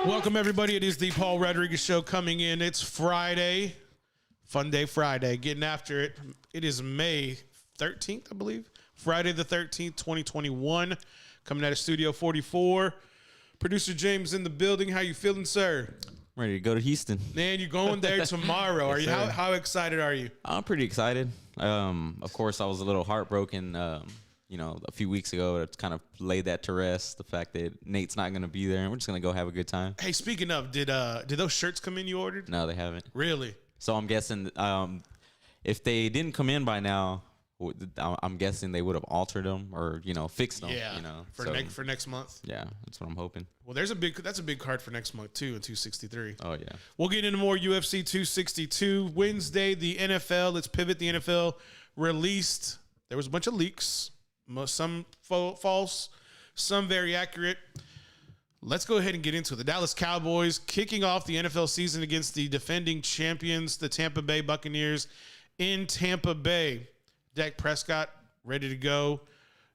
Welcome, everybody. It is the Paul Rodriguez Show coming in. It's Friday. Fun day Friday. Getting after it. It is May 13th, I believe. Friday the 13th, 2021. Coming out of Studio 44. Producer James in the building. How you feeling, sir? Ready to go to Houston. Man, you're going there tomorrow. Are you? How excited are you? I'm pretty excited. Of course, I was a little heartbroken, a few weeks ago. To kind of laid that to rest, the fact that Nate's not going to be there, and we're just going to go have a good time. Hey, speaking of, did those shirts come in you ordered? No, they haven't. Really? So I'm guessing if they didn't come in by now, I'm guessing they would have altered them or fixed them. Yeah. For next month. Yeah, that's what I'm hoping. Well, that's a big card for next month too in 263. Oh yeah. We'll get into more UFC 262 Wednesday. The NFL. Let's pivot. The NFL released. There was a bunch of leaks. Some false, some very accurate. Let's go ahead and get into it. The Dallas Cowboys kicking off the NFL season against the defending champions, the Tampa Bay Bucaneers, in Tampa Bay. Dak Prescott ready to go.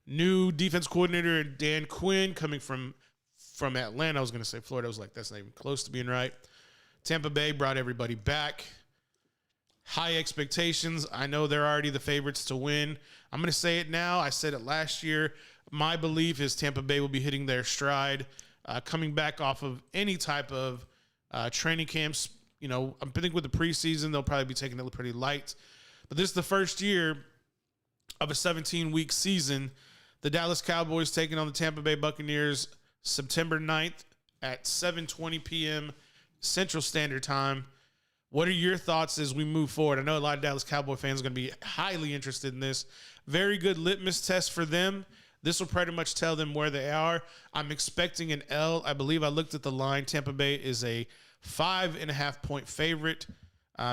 New defense coordinator Dan Quinn coming from Atlanta. I was going to say Florida. I was like, that's not even close to being right. Tampa Bay brought everybody back. High expectations. I know they're already the favorites to win. I'm going to say it now. I said it last year. My belief is Tampa Bay will be hitting their stride, coming back off of any type of training camps. I think with the preseason, they'll probably be taking it pretty light. But this is the first year of a 17-week season. The Dallas Cowboys taking on the Tampa Bay Buccaneers September 9th at 7:20 p.m. Central Standard Time. What are your thoughts as we move forward? I know a lot of Dallas Cowboy fans are going to be highly interested in this. Very good litmus test for them. This will pretty much tell them where they are. I'm expecting an L. I believe I looked at the line. Tampa Bay is a 5.5-point favorite,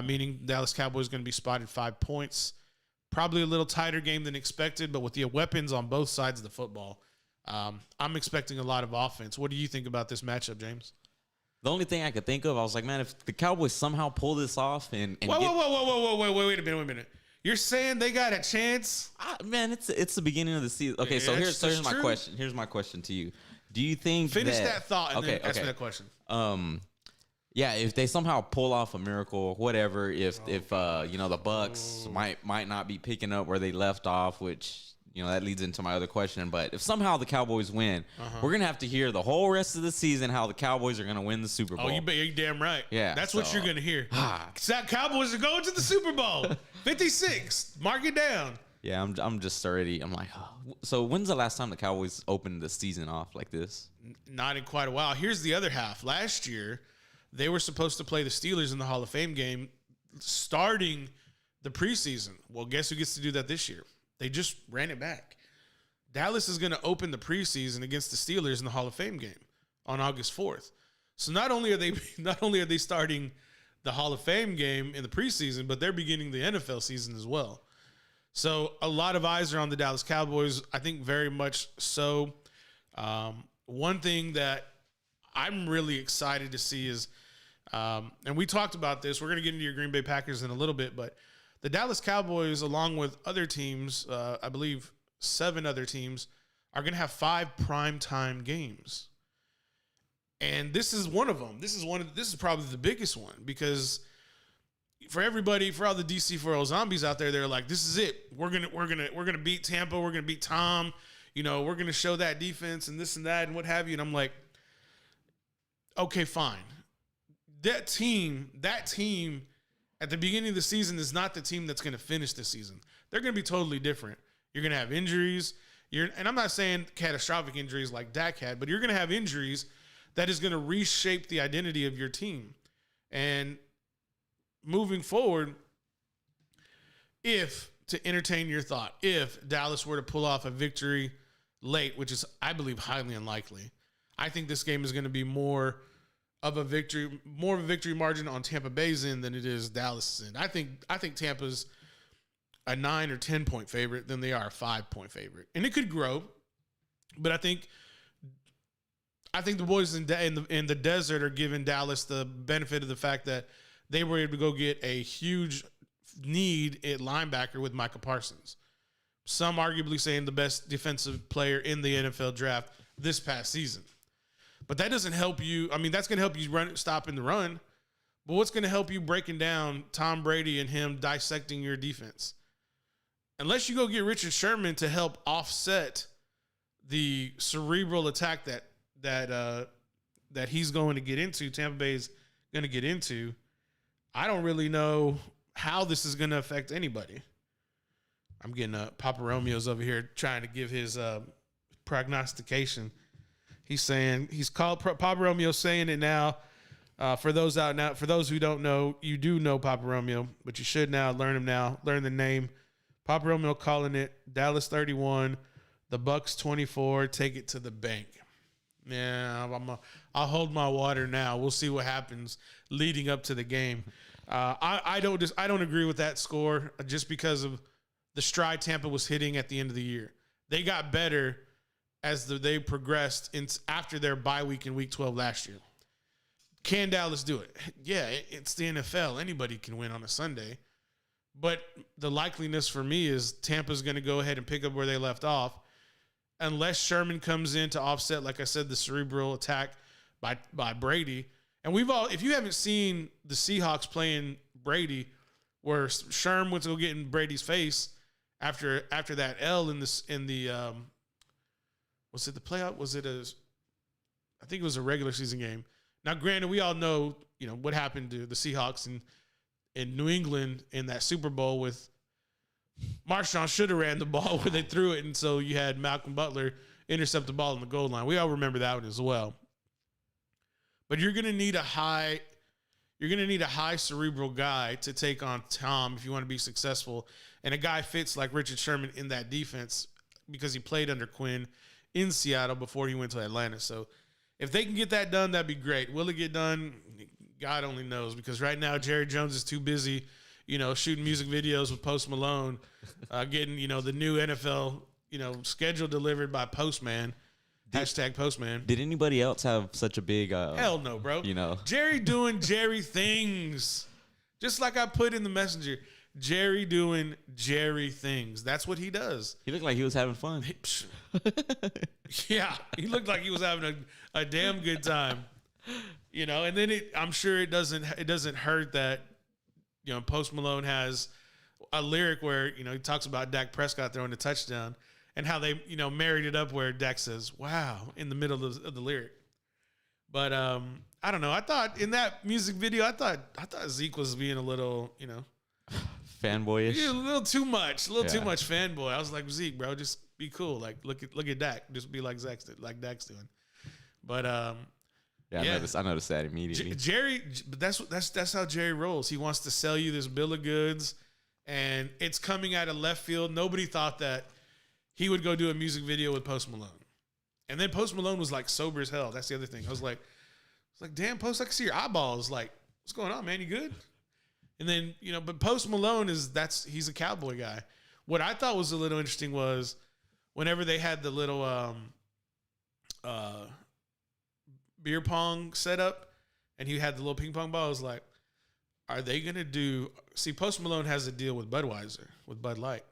meaning Dallas Cowboys is going to be spotted 5 points. Probably a little tighter game than expected, but with the weapons on both sides of the football, I'm expecting a lot of offense. What do you think about this matchup, James? The only thing I could think of, I was like, man, if the Cowboys somehow pull this off and whoa, wait a minute. You're saying they got a chance? Man, it's the beginning of the season. Okay, so here's my question. Here's my question to you. Do you think finish that thought and then ask me that question? Yeah, if they somehow pull off a miracle, whatever, if the Bucks might not be picking up where they left off, which that leads into my other question. But if somehow the Cowboys win, we're gonna have to hear the whole rest of the season how the Cowboys are gonna win the Super Bowl. Oh, you're damn right. Yeah, that's what you're gonna hear. Cowboys are going to the Super Bowl. 56. Mark it down. Yeah, I'm just already. I'm like, oh. So when's the last time the Cowboys opened the season off like this? Not in quite a while. Here's the other half. Last year, they were supposed to play the Steelers in the Hall of Fame game starting the preseason. Well, guess who gets to do that this year? They just ran it back. Dallas is going to open the preseason against the Steelers in the Hall of Fame game on August 4th. So not only are they starting the Hall of Fame game in the preseason, but they're beginning the NFL season as well. So a lot of eyes are on the Dallas Cowboys. I think very much so. One thing that I'm really excited to see is, and we talked about this, we're going to get into your Green Bay Packers in a little bit, but the Dallas Cowboys, along with other teams, I believe 7 other teams, are going to have 5 primetime games. And this is one of them. This is probably the biggest one because for everybody, for all the DC 4 zombies out there, they're like, this is it. We're gonna beat Tampa. We're gonna beat Tom. We're gonna show that defense and this and that and what have you. And I'm like, okay, fine. That team at the beginning of the season is not the team that's going to finish the season. They're going to be totally different. You're going to have injuries. And I'm not saying catastrophic injuries like Dak had, but you're going to have injuries that is going to reshape the identity of your team. And moving forward, to entertain your thought, if Dallas were to pull off a victory late, which is, I believe, highly unlikely, I think this game is going to be more of a victory margin on Tampa Bay's end than it is Dallas's end. I think Tampa's a 9 or 10 point favorite than they are a 5 point favorite, and it could grow. But I think the boys in the desert are giving Dallas the benefit of the fact that they were able to go get a huge need at linebacker with Michael Parsons. Some arguably saying the best defensive player in the NFL draft this past season. But that doesn't help you. I mean, that's going to help you stopping the run. But what's going to help you breaking down Tom Brady and him dissecting your defense? Unless you go get Richard Sherman to help offset the cerebral attack that he's going to get into, Tampa Bay's going to get into, I don't really know how this is going to affect anybody. I'm getting Papa Romeo's over here trying to give his prognostication. He's saying Papa Romeo's saying it now. For those who don't know, you do know Papa Romeo, but you should now learn him now. Learn the name. Papa Romeo calling it Dallas 31, the Bucks 24. Take it to the bank. Yeah, I'll hold my water now. We'll see what happens leading up to the game. I don't agree with that score just because of the stride Tampa was hitting at the end of the year. They got better as they progressed after their bye week in Week 12 last year. Can Dallas do it? Yeah, it's the NFL. Anybody can win on a Sunday. But the likeliness for me is Tampa's going to go ahead and pick up where they left off unless Sherman comes in to offset, like I said, the cerebral attack by Brady. And if you haven't seen the Seahawks playing Brady, where Sherm went to go get in Brady's face after that L was it the playoff? I think it was a regular season game. Now, granted, we all know, what happened to the Seahawks in New England in that Super Bowl with Marshawn should have ran the ball where they threw it, and so you had Malcolm Butler intercept the ball on the goal line. We all remember that one as well. But you're going to need a high cerebral guy to take on Tom if you want to be successful. And a guy fits like Richard Sherman in that defense because he played under Quinn in Seattle before he went to Atlanta. So if they can get that done, that'd be great. Will it get done? God only knows, because right now Jerry Jones is too busy, shooting music videos with Post Malone, getting, the new NFL, schedule delivered by Postman. Hashtag Postman. Did anybody else have such a big hell no, bro. Jerry doing Jerry things. Just like I put in the messenger. Jerry doing Jerry things. That's what he does. He looked like he was having fun. Yeah, he looked like he was having a damn good time. And then I'm sure it doesn't hurt that Post Malone has a lyric where he talks about Dak Prescott throwing a touchdown and how they married it up where Dak says "wow" in the middle of the lyric. But I don't know. I thought in that music video, I thought Zeke was being a little fanboyish, a little too much fanboy. I was like, Zeke, bro, just be cool. Like look at Dak, just be like Dak's doing. But I noticed that immediately. Jerry, but that's how Jerry rolls. He wants to sell you this bill of goods, and it's coming out of left field. Nobody thought that he would go do a music video with Post Malone, and then Post Malone was like sober as hell. That's the other thing. I was like, damn, Post, I can see your eyeballs. Like, what's going on, man? You good? And then but Post Malone he's a cowboy guy. What I thought was a little interesting was whenever they had the little beer pong set up and he had the little ping pong ball, I was like, are they going to do – see, Post Malone has a deal with Budweiser, with Bud Light.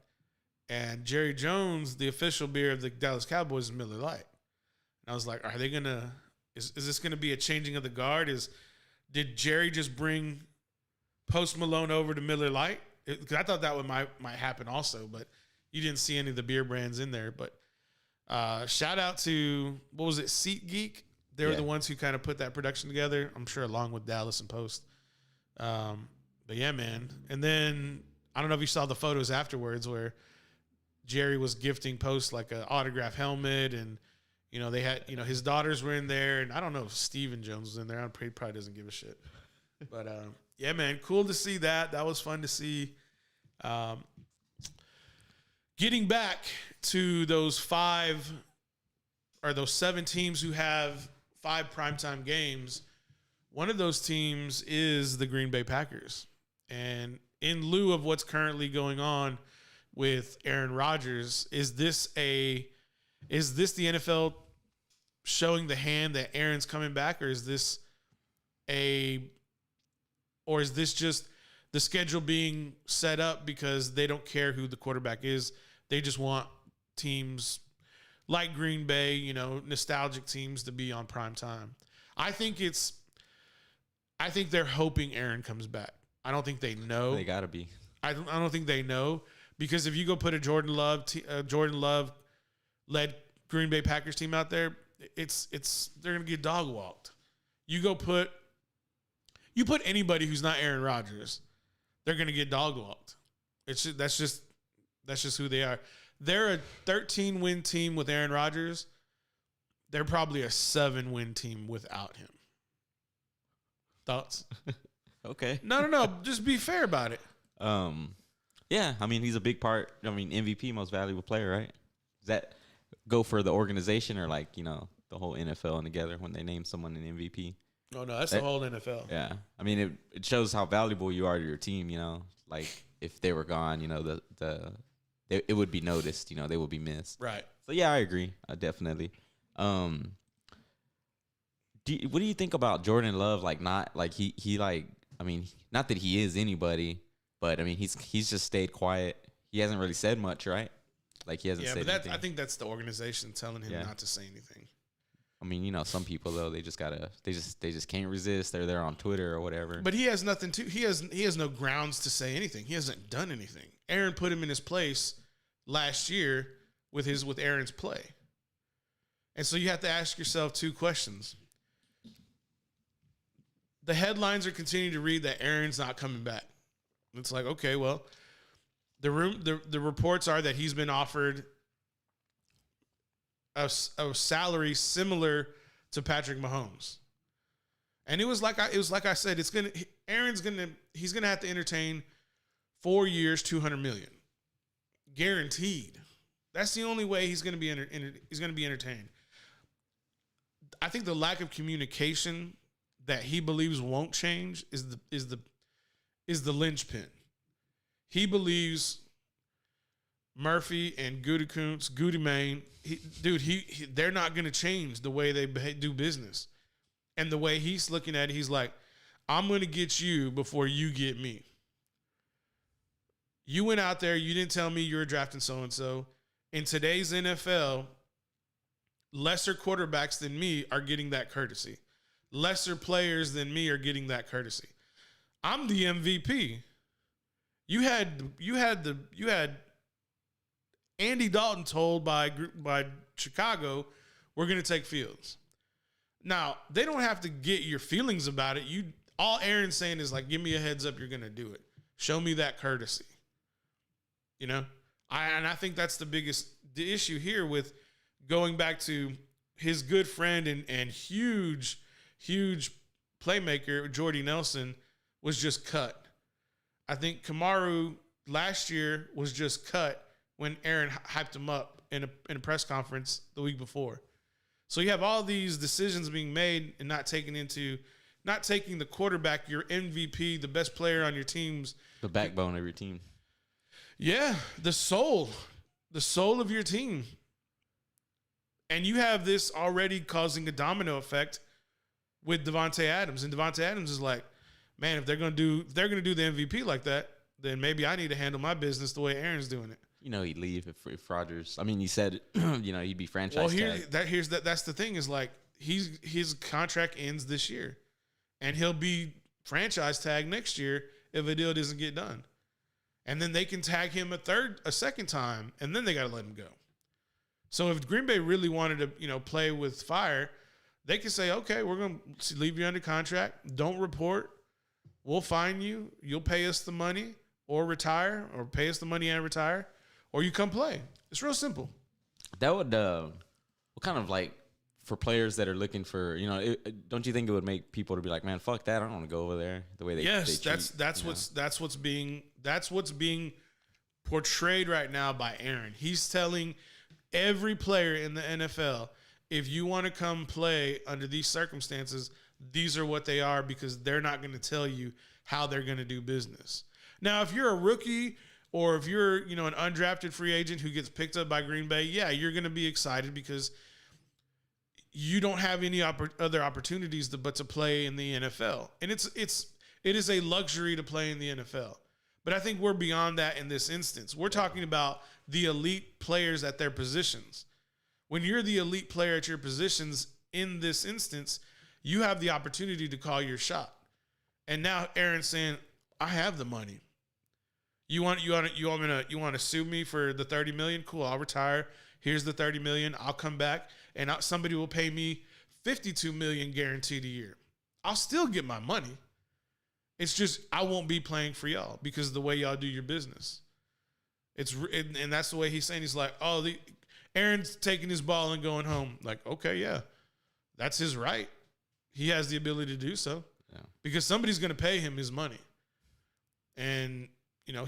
And Jerry Jones, the official beer of the Dallas Cowboys, is Miller Lite. And I was like, are they going to – is this going to be a changing of the guard? Did Jerry just bring Post Malone over to Miller Lite? Because I thought that might happen also, but you didn't see any of the beer brands in there. But shout out to – what was it, SeatGeek? They were the ones who kind of put that production together, I'm sure, along with Dallas and Post. But yeah, man. And then I don't know if you saw the photos afterwards where Jerry was gifting Post like an autograph helmet, and they had his daughters were in there, and I don't know if Steven Jones was in there. He probably doesn't give a shit. But yeah, man, cool to see that. That was fun to see. Getting back to those 7 teams who have 5 primetime games, one of those teams is the Green Bay Packers. And in lieu of what's currently going on with Aaron Rodgers, is this the NFL showing the hand that Aaron's coming back, or is this just the schedule being set up because they don't care who the quarterback is? They just want teams like Green Bay, nostalgic teams to be on prime time. I think they're hoping Aaron comes back. I don't think they know. They gotta be. I don't think they know, because if you go put a Jordan Love led Green Bay Packers team out there, they're gonna get dog walked. You put anybody who's not Aaron Rodgers, they're gonna get dog walked. That's just who they are. They're a 13-win team with Aaron Rodgers. They're probably a 7-win team without him. Thoughts? Okay. No. Just be fair about it. Yeah, I mean, he's a big part. I mean, MVP, most valuable player, right? Does that go for the organization or the whole NFL and together when they name someone an MVP? Oh, no, that's the whole NFL. Yeah. I mean, it shows how valuable you are to your team, Like, if they were gone, it would be noticed, they would be missed. Right. So, yeah, I agree. Definitely. What do you think about Jordan Love? Not that he is anybody, but I mean, he's just stayed quiet. He hasn't really said much, right? He hasn't said anything. I think that's the organization telling him not to say anything. I mean, some people though, they just can't resist. They're there on Twitter or whatever. But he has nothing to. He has no grounds to say anything. He hasn't done anything. Aaron put him in his place last year with Aaron's play. And so you have to ask yourself 2 questions. The headlines are continuing to read that Aaron's not coming back. It's like, okay, well, the reports are that he's been offered a salary similar to Patrick Mahomes. And it was like I said, he's gonna have to entertain 4 years, $200 million. Guaranteed. That's the only way he's gonna be entertained. I think the lack of communication that he believes won't change is the linchpin. He believes Murphy and Goody Mane, they're not going to change the way they do business. And the way he's looking at it, he's like, I'm going to get you before you get me. You went out there, you didn't tell me you were drafting so-and-so. In today's NFL, lesser quarterbacks than me are getting that courtesy. Lesser players than me are getting that courtesy. I'm the MVP. You had Andy Dalton told by Chicago, we're going to take Fields. Now, they don't have to get your feelings about it. All Aaron's saying is give me a heads up, you're going to do it. Show me that courtesy. I think that's the issue here with going back to his good friend and huge playmaker, Jordy Nelson, was just cut. I think Kamaru last year was just cut when Aaron hyped him up in a press conference the week before. So you have all these decisions being made and not taking the quarterback, your MVP, the best player on your teams. The backbone of your team. Yeah, the soul of your team. And you have this already causing a domino effect with Devontae Adams. And Devontae Adams is like, man, if they're gonna do the MVP like that, then maybe I need to handle my business the way Aaron's doing it. He'd leave if Rodgers. I mean, he said, he'd be franchise tag. That's the thing is his contract ends this year, and he'll be franchise tag next year if a deal doesn't get done, and then they can tag him a second time, and then they got to let him go. So if Green Bay really wanted to, play with fire, they could say, okay, we're going to leave you under contract. Don't report. We'll fine you. You'll pay us the money or retire, or pay us the money and retire, or you come play. It's real simple. That would, what kind of for players that are looking for, don't you think it would make people to be like, man, fuck that, I don't want to go over there. The way they that's what's being portrayed right now by Aaron. He's telling every player in the NFL, if you want to come play under these circumstances, these are what they are, because they're not going to tell you how they're going to do business. Now, if you're a rookie or if you're, an undrafted free agent who gets picked up by Green Bay, yeah, you're going to be excited because you don't have any other opportunities but to play in the NFL. And it is a luxury to play in the NFL. But I think we're beyond that in this instance. We're talking about the elite players at their positions. when you're the elite player at your positions in this instance, you have the opportunity to call your shot. And now Aaron's saying, I have the money. You want to sue me for the $30 million? Cool, I'll retire. Here's the $30 million. I'll come back and somebody will pay me $52 million guaranteed a year. I'll still get my money. It's just I won't be playing for y'all because of the way y'all do your business. And that's the way he's saying. He's like, oh, Aaron's taking his ball and going home. Like, okay, yeah, that's his right. He has the ability to do so because somebody's going to pay him his money. And, you know,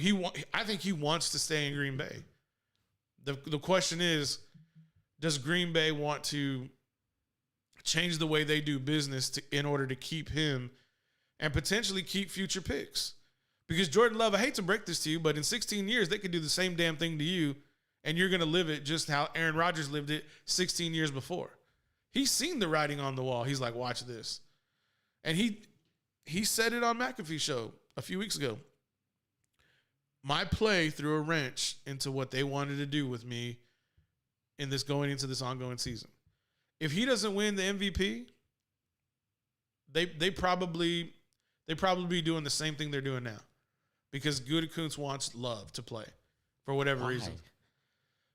I think he wants to stay in Green Bay. The question is, does Green Bay want to change the way they do business in order to keep him and potentially keep future picks? Because Jordan Love, I hate to break this to you, but in 16 years, they could do the same damn thing to you, and you're going to live it just how Aaron Rodgers lived it 16 years before. He's seen the writing on the wall. He's like, watch this. And he said it on McAfee's show a few weeks ago. My play threw a wrench into what they wanted to do with me in this going into this ongoing season. If he doesn't win the MVP, they probably be doing the same thing they're doing now, because Gutekunst wants Love to play for whatever reason.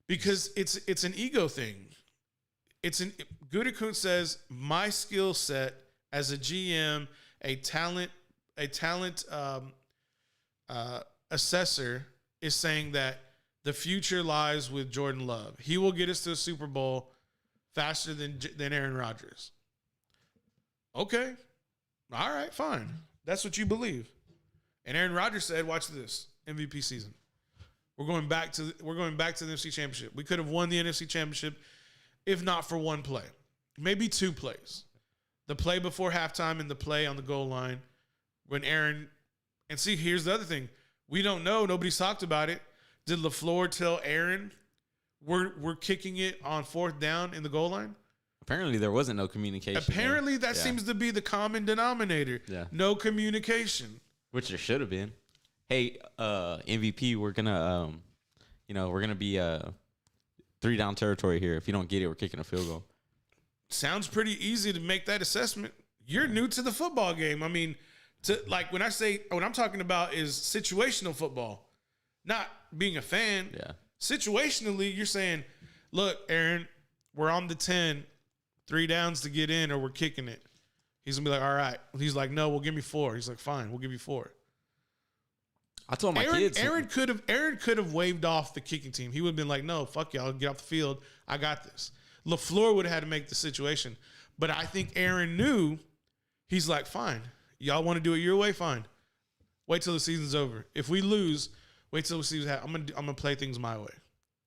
Because it's an ego thing. Gutekunst says my skill set as a GM, a talent assessor, is saying that the future lies with Jordan Love. He will get us to a Super Bowl faster than Aaron Rodgers. Okay. All right, fine. That's what you believe. And Aaron Rodgers said, watch this, MVP season. We're going back to the NFC Championship. We could have won the NFC Championship if not for one play. Maybe two plays. The play before halftime and the play on the goal line when Aaron – and see, here's the other thing. We don't know. Nobody's talked about it. Did LaFleur tell Aaron we're kicking it on fourth down in the goal line? Apparently there wasn't no communication. Apparently that seems to be the common denominator. Yeah. No communication. Which there should have been. Hey, MVP, we're gonna be 3 down territory here. If you don't get it, we're kicking a field goal. Sounds pretty easy to make that assessment. You're new to the football game. I mean, what I'm talking about is situational football, not being a fan. Yeah. Situationally, you're saying, look, Aaron, we're on the 10, 3 downs to get in, or we're kicking it. He's gonna be like, all right. He's like, no, well, give me 4. He's like, fine, we'll give you 4. I told my kids. Aaron could have waved off the kicking team. He would have been like, no, fuck y'all, get off the field. I got this. LaFleur would have had to make the situation. But I think Aaron knew. He's like, fine. Y'all want to do it your way? Fine. Wait till the season's over. If we lose, wait till the season. I'm gonna play things my way.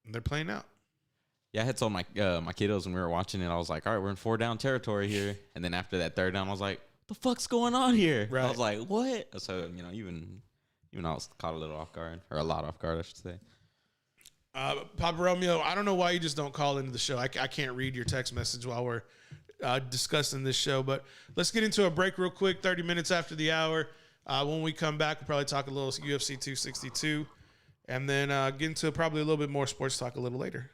And they're playing out. Yeah, I had told my kiddos when we were watching it, I was like, all right, we're in 4 down territory here. And then after that 3rd down, I was like, what the fuck's going on here? Right. I was like, what? So, even I was caught a little off guard, or a lot off guard, I should say. Papa Romeo, I don't know why you just don't call into the show. I can't read your text message while we're discussing this show. But let's get into a break real quick, 30 minutes after the hour. When we come back, we'll probably talk a little UFC 262. And then get into probably a little bit more sports talk a little later.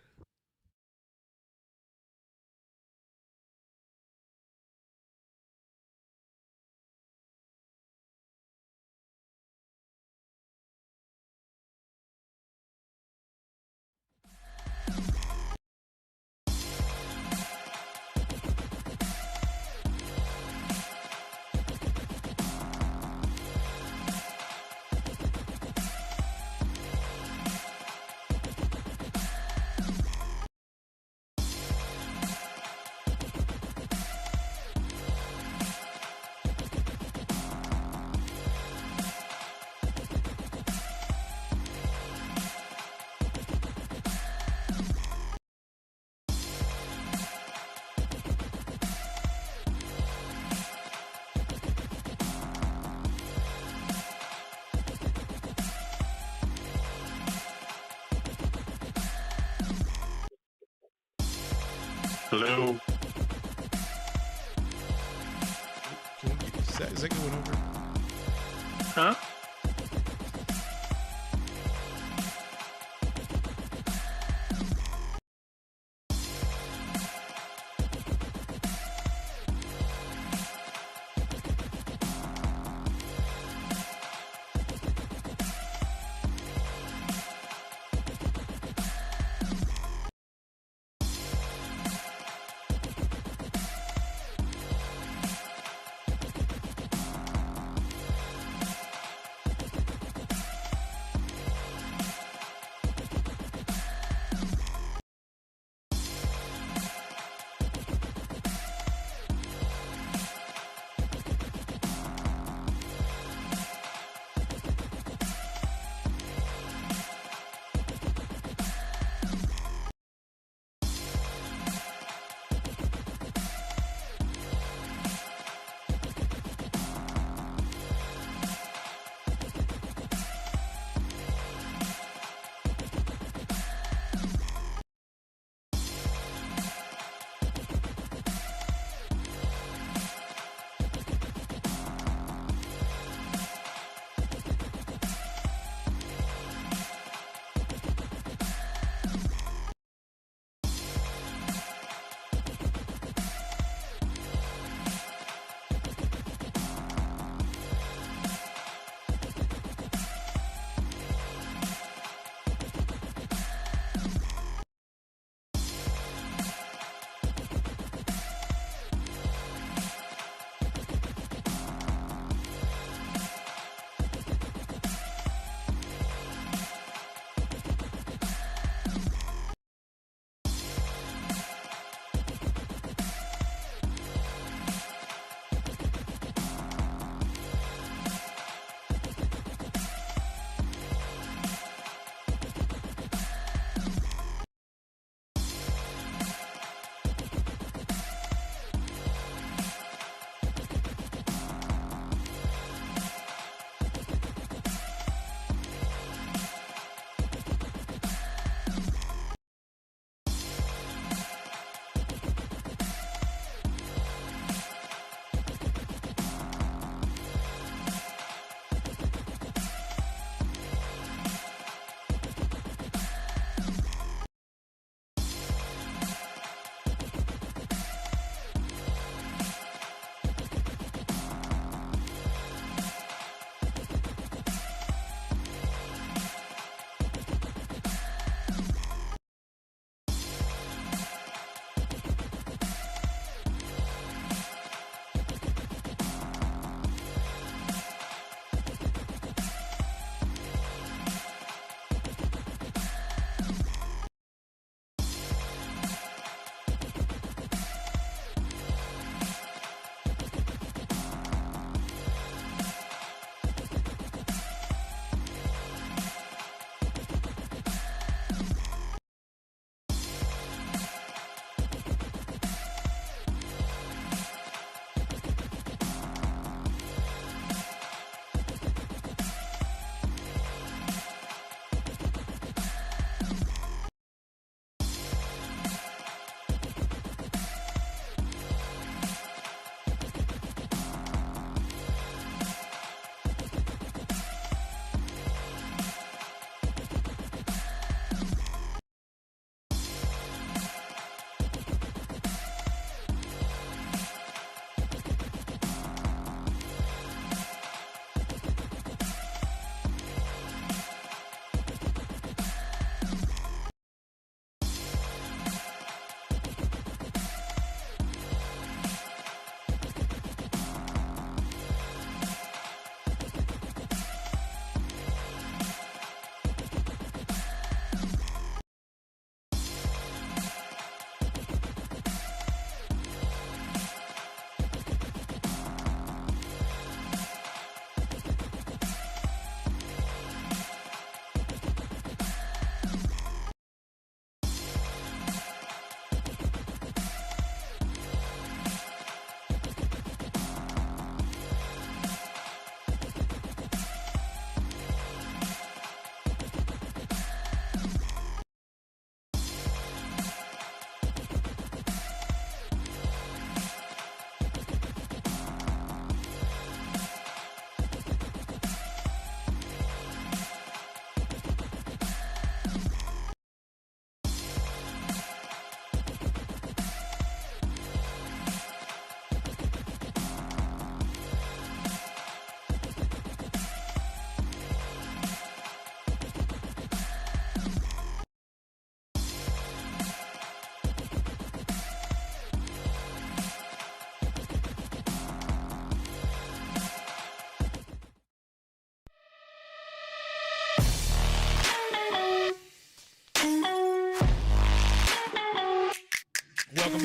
Hello. Is that going over? Huh?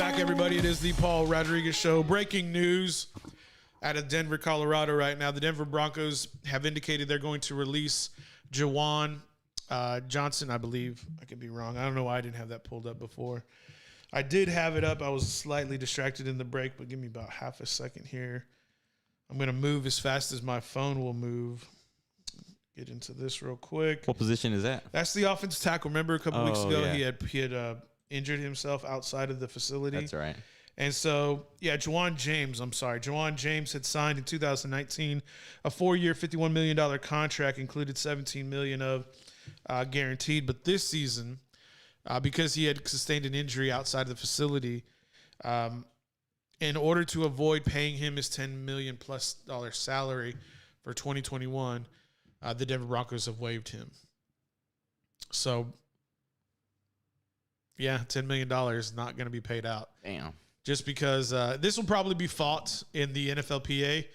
back, everybody. It is the Paul Rodriguez Show. Breaking news out of Denver, Colorado right now. The Denver Broncos have indicated they're going to release Juwan Johnson, I believe. I could be wrong. I don't know why I didn't have that pulled up before. I did have it up. I was slightly distracted in the break, but give me about half a second here. I'm going to move as fast as my phone will move. Get into this real quick. What position is that? That's the offensive tackle. Remember a couple weeks ago, yeah. he had injured himself outside of the facility. That's right. And so, Juwan James had signed in 2019 a 4-year, $51 million contract, included $17 million of guaranteed. But this season, because he had sustained an injury outside of the facility, in order to avoid paying him his $10 million plus salary for 2021, the Denver Broncos have waived him. So, $10 million is not going to be paid out. Damn. Just because this will probably be fought in the NFLPA,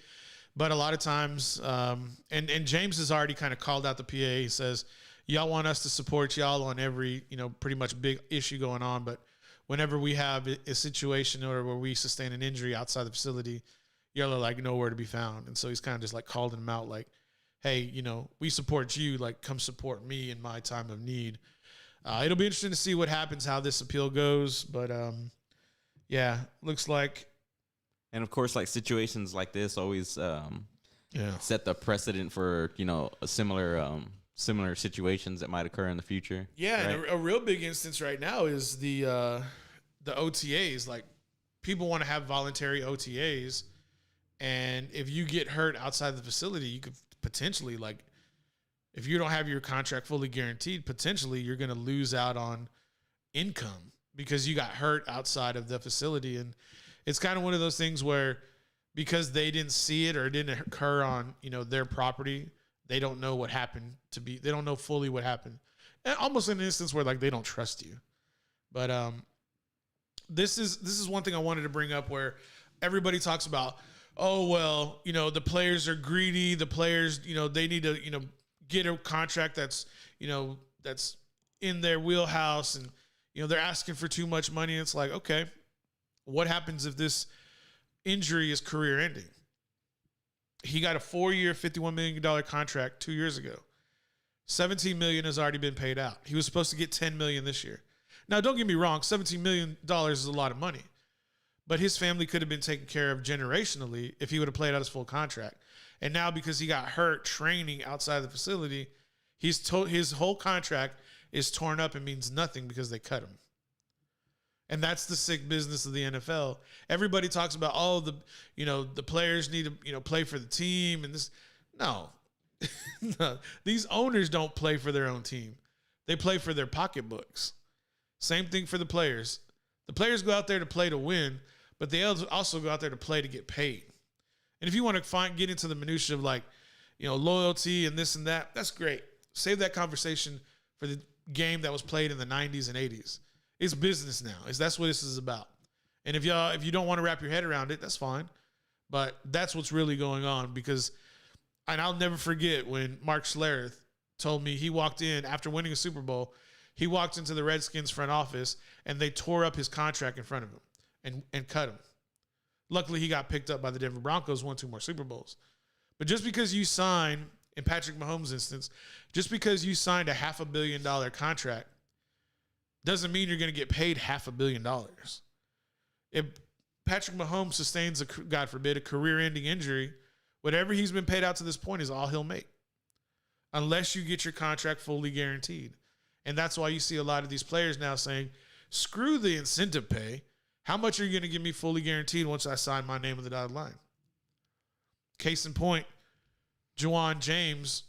but a lot of times, and James has already kind of called out the PA. He says, y'all want us to support y'all on every, pretty much big issue going on, but whenever we have a situation or where we sustain an injury outside the facility, y'all are like nowhere to be found. And so he's kind of just like called him out like, hey, we support you, like come support me in my time of need. It'll be interesting to see what happens, how this appeal goes, but looks like. And of course, like situations like this always set the precedent for a similar situations that might occur in the future. Yeah, right? and a real big instance right now is the OTAs. Like people want to have voluntary OTAs, and if you get hurt outside the facility, you could potentially if you don't have your contract fully guaranteed, potentially you're going to lose out on income because you got hurt outside of the facility. And it's kind of one of those things where because they didn't see it or it didn't occur on, their property, they don't know what happened they don't know fully what happened. And almost in an instance where they don't trust you. But this is one thing I wanted to bring up where everybody talks about, oh, well, the players are greedy. The players, they need to, get a contract that's in their wheelhouse and, they're asking for too much money. It's like, okay, what happens if this injury is career ending? He got a 4-year, $51 million contract 2 years ago. $17 million has already been paid out. He was supposed to get $10 million this year. Now, don't get me wrong. $17 million is a lot of money, but his family could have been taken care of generationally if he would have played out his full contract. And now because he got hurt training outside the facility, his whole contract is torn up and means nothing because they cut him. And that's the sick business of the NFL. Everybody talks about, the players need to, play for the team and this. No. No. These owners don't play for their own team. They play for their pocketbooks. Same thing for the players. The players go out there to play to win, but they also go out there to play to get paid. And if you want to get into the minutia of loyalty and this and that, that's great. Save that conversation for the game that was played in the 90s and 80s. It's business now. That's what this is about. And if you don't want to wrap your head around it, that's fine. But that's what's really going on and I'll never forget when Mark Schlereth told me he walked in after winning a Super Bowl, he walked into the Redskins front office and they tore up his contract in front of him and cut him. Luckily, he got picked up by the Denver Broncos, won 2 more Super Bowls. But just because you sign, in Patrick Mahomes' instance, just because you signed a $500 million contract doesn't mean you're going to get paid $500 million. If Patrick Mahomes sustains, God forbid, a career-ending injury, whatever he's been paid out to this point is all he'll make, unless you get your contract fully guaranteed. And that's why you see a lot of these players now saying, screw the incentive pay. How much are you going to give me fully guaranteed once I sign my name on the dotted line? Case in point, Juwan James,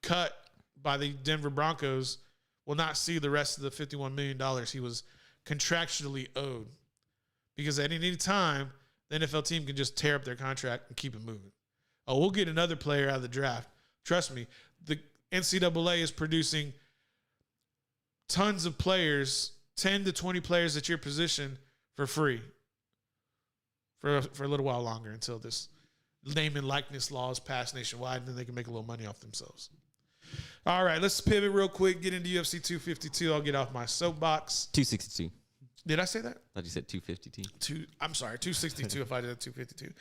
cut by the Denver Broncos, will not see the rest of the $51 million he was contractually owed. Because at any time, the NFL team can just tear up their contract and keep it moving. Oh, we'll get another player out of the draft. Trust me, the NCAA is producing tons of players, 10 to 20 players at your position for free for a little while longer until this name and likeness law is passed nationwide, and then they can make a little money off themselves. All right, let's pivot real quick, get into UFC 252. I'll get off my soapbox. 262. Did I say that? Thought you said 252. I'm sorry, 262 if I did 252.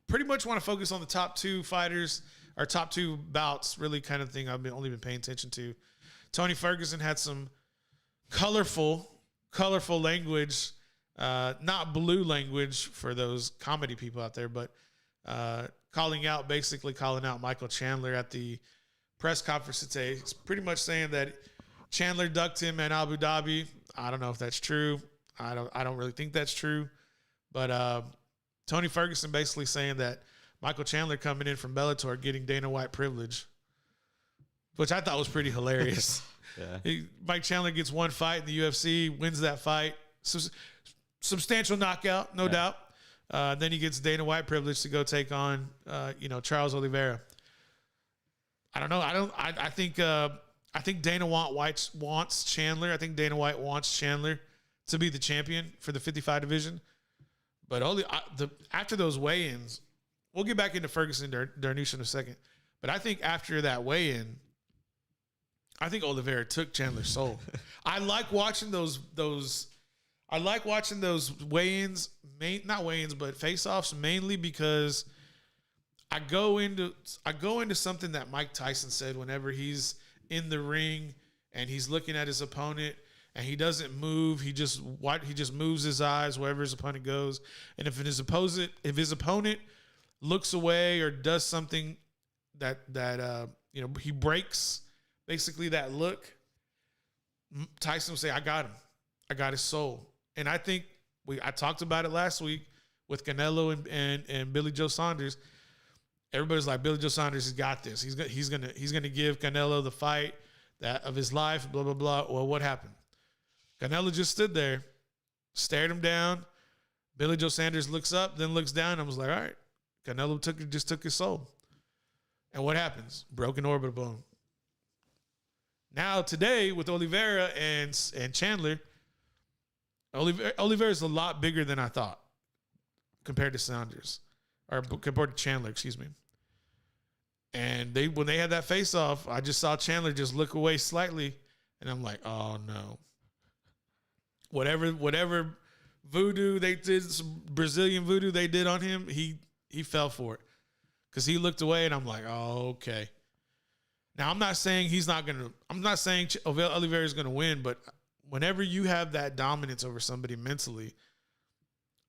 Pretty much want to focus on the top two fighters, or top two bouts, really kind of thing I've only been paying attention to. Tony Ferguson had some colorful language, not blue language for those comedy people out there, but calling out Michael Chandler at the press conference today. It's pretty much saying that Chandler ducked him in Abu Dhabi. I don't know if that's true. I don't really think that's true. But Tony Ferguson basically saying that Michael Chandler coming in from Bellator getting Dana White privilege, which I thought was pretty hilarious. Yeah. Mike Chandler gets one fight in the UFC, wins that fight. Substantial knockout, no doubt. Then he gets Dana White privilege to go take on, Charles Oliveira. I don't know. I think Dana White wants Chandler. I think Dana White wants Chandler to be the champion for the 55 division. But after those weigh-ins, we'll get back into Ferguson Dariush in a second. But I think after that weigh-in, I think Oliveira took Chandler's soul. I like watching those. I like watching those weigh-ins, not weigh-ins, but face-offs, mainly because I go into something that Mike Tyson said whenever he's in the ring and he's looking at his opponent and he doesn't move. He just moves his eyes wherever his opponent goes. And if his opponent looks away or does something that he breaks basically that look, Tyson will say, "I got him. I got his soul." And I think I talked about it last week with Canelo and Billy Joe Saunders. Everybody's like, Billy Joe Saunders has got this. He's gonna give Canelo the fight of his life. Blah blah blah. Well, what happened? Canelo just stood there, stared him down. Billy Joe Saunders looks up, then looks down, and was like, "All right." Canelo just took his soul. And what happens? Broken orbital bone. Now today with Oliveira and Chandler, Oliveira is a lot bigger than I thought compared to Saunders, or compared to Chandler, excuse me. And when they had that face off, I just saw Chandler just look away slightly, and I'm like, oh no. Whatever voodoo they did, some Brazilian voodoo they did on him, he fell for it. Because he looked away, and I'm like, oh, okay. Now, I'm not saying Oliveira is going to win, but whenever you have that dominance over somebody mentally,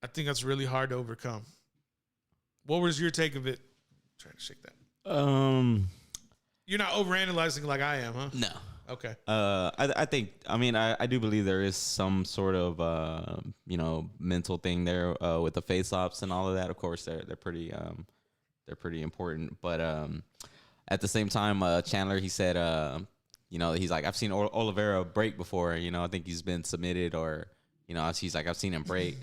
I think that's really hard to overcome. What was your take of it? I'm trying to shake that. You're not overanalyzing like I am, huh? No. Okay. I think, I do believe there is some sort of, mental thing there with the face-offs and all of that. Of course, they're pretty important. But at the same time, Chandler, he said, he's like, I've seen Oliveira break before. I think he's been submitted, or, he's like, I've seen him break.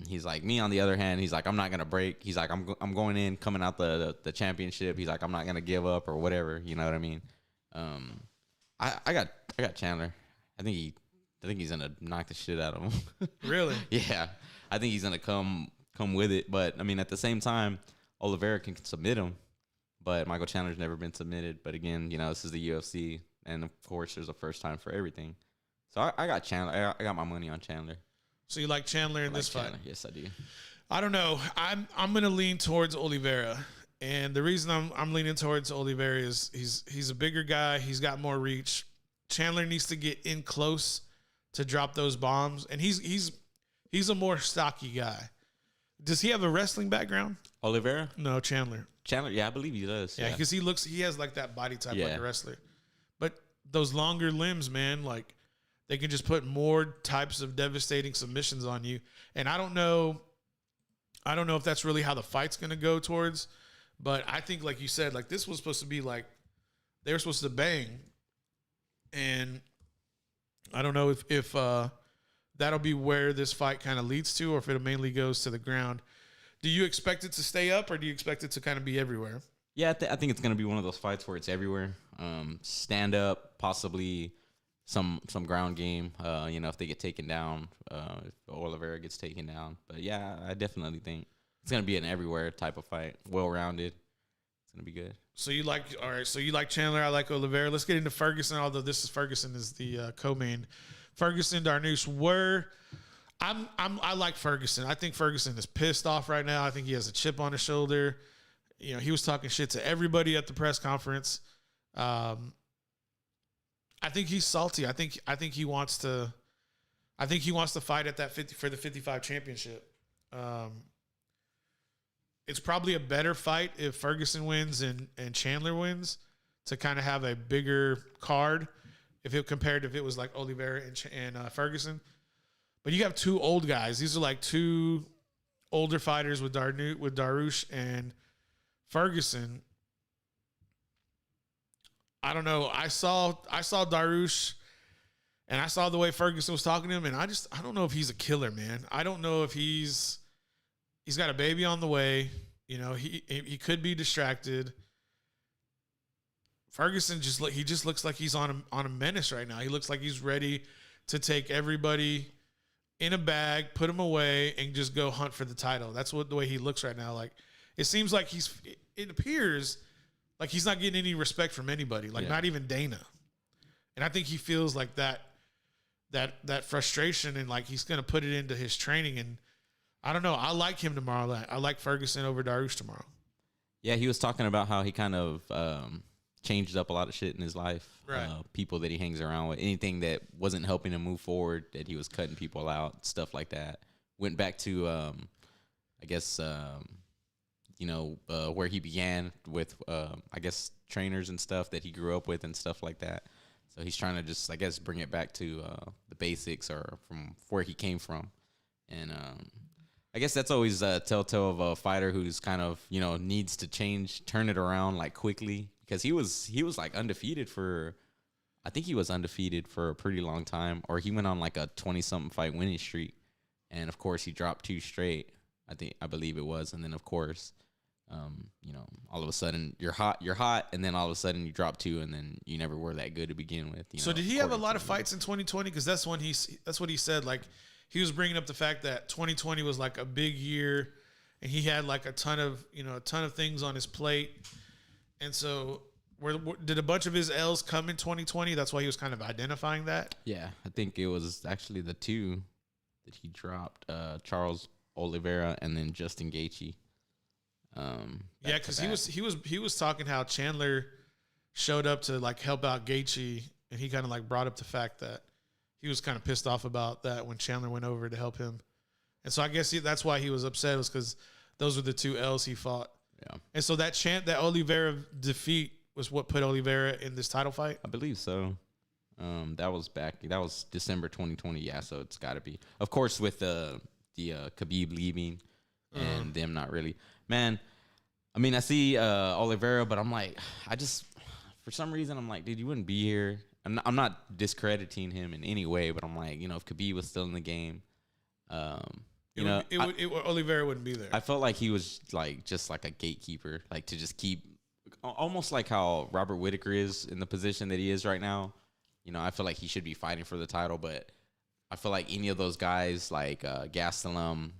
He's like, me on the other hand, he's like, I'm not gonna break. He's like, I'm going in, coming out the championship. He's like, I'm not gonna give up or whatever. You know what I mean? I got Chandler. I think he's gonna knock the shit out of him. Really? Yeah, I think he's gonna come with it. But at the same time, Oliveira can submit him, but Michael Chandler's never been submitted. But again, this is the UFC, and of course, there's a first time for everything. So I got Chandler. I got my money on Chandler. So you like Chandler in this fight? Yes, I do. I don't know. I'm going to lean towards Oliveira. And the reason I'm leaning towards Oliveira is he's a bigger guy. He's got more reach. Chandler needs to get in close to drop those bombs. And he's a more stocky guy. Does he have a wrestling background? Oliveira? No, Chandler. Chandler, yeah, I believe he does. Yeah, because he has like that body type like a wrestler. But those longer limbs, man, like they can just put more types of devastating submissions on you. And I don't know if that's really how the fight's going to go towards. But I think, like you said, like this was supposed to be like they were supposed to bang. And I don't know if that'll be where this fight kind of leads to, or if it mainly goes to the ground. Do you expect it to stay up, or do you expect it to kind of be everywhere? Yeah, I think it's going to be one of those fights where it's everywhere. Stand up, possibly some ground game, if they get taken down, if Oliveira gets taken down. But yeah, I definitely think it's going to be an everywhere type of fight, well-rounded. It's going to be good. So you like Chandler, I like Oliveira. Let's get into Ferguson, although Ferguson is the co-main Ferguson, Dariush were. I like Ferguson. I think Ferguson is pissed off right now. I think he has a chip on his shoulder. You know, he was talking shit to everybody at the press conference. I think he's salty. I think he wants to. I think he wants to fight at that 50 for the 55 championship. It's probably a better fight if Ferguson wins and Chandler wins to kind of have a bigger card if it was like Oliveira and Ferguson. But you have two old guys. These are like two older fighters with Dariush and Ferguson. I don't know. I saw Dariush and I saw the way Ferguson was talking to him, and I don't know if he's a killer, man. I don't know if he's got a baby on the way. You know, he could be distracted. Ferguson just looks like he's on a menace right now. He looks like he's ready to take everybody in a bag, put him away, and just go hunt for the title. That's the way he looks right now. Like, it seems like it appears like he's not getting any respect from anybody, like not even Dana. And I think he feels like that frustration, and like he's going to put it into his training. And I don't know. I like him tomorrow. I like Ferguson over Dariush tomorrow. Yeah, he was talking about how he kind of changed up a lot of shit in his life. Right. People that he hangs around with, anything that wasn't helping him move forward, that he was cutting people out, stuff like that. Went back to, I guess, where he began with, I guess, trainers and stuff that he grew up with and stuff like that. So he's trying to just, I guess, bring it back to the basics or from where he came from. And I guess that's always a telltale of a fighter who's kind of, needs to turn it around like quickly. Because he was like undefeated for, I think he was undefeated for a pretty long time, or he went on like a 20-something fight winning streak, and of course he dropped 2 straight. I believe it was, and then of course, all of a sudden you're hot, and then all of a sudden you drop 2, and then you never were that good to begin with. So did he have a lot of fights in 2020? Because that's what he said. Like, he was bringing up the fact that 2020 was like a big year, and he had like a ton of things on his plate. And so, did a bunch of his L's come in 2020? That's why he was kind of identifying that? Yeah, I think it was actually the 2 that he dropped, Charles Oliveira and then Justin Gaethje. Yeah, because he was talking how Chandler showed up to like help out Gaethje, and he kind of like brought up the fact that he was kind of pissed off about that when Chandler went over to help him. And so I guess that's why he was upset, was because those were the 2 L's he fought. Yeah. And so that Oliveira defeat was what put Oliveira in this title fight? I believe so. That was December 2020. Yeah, so it's got to be. Of course, with the Khabib leaving and them not really. Man, I mean, I see Oliveira, but I'm like, for some reason, I'm like, dude, you wouldn't be here. I'm not discrediting him in any way, but I'm like, if Khabib was still in the game, Oliveira wouldn't be there. I felt like he was like just like a gatekeeper, like to just keep, almost like how Robert Whittaker is in the position that he is right now. I feel like he should be fighting for the title, but I feel like any of those guys like Gastelum,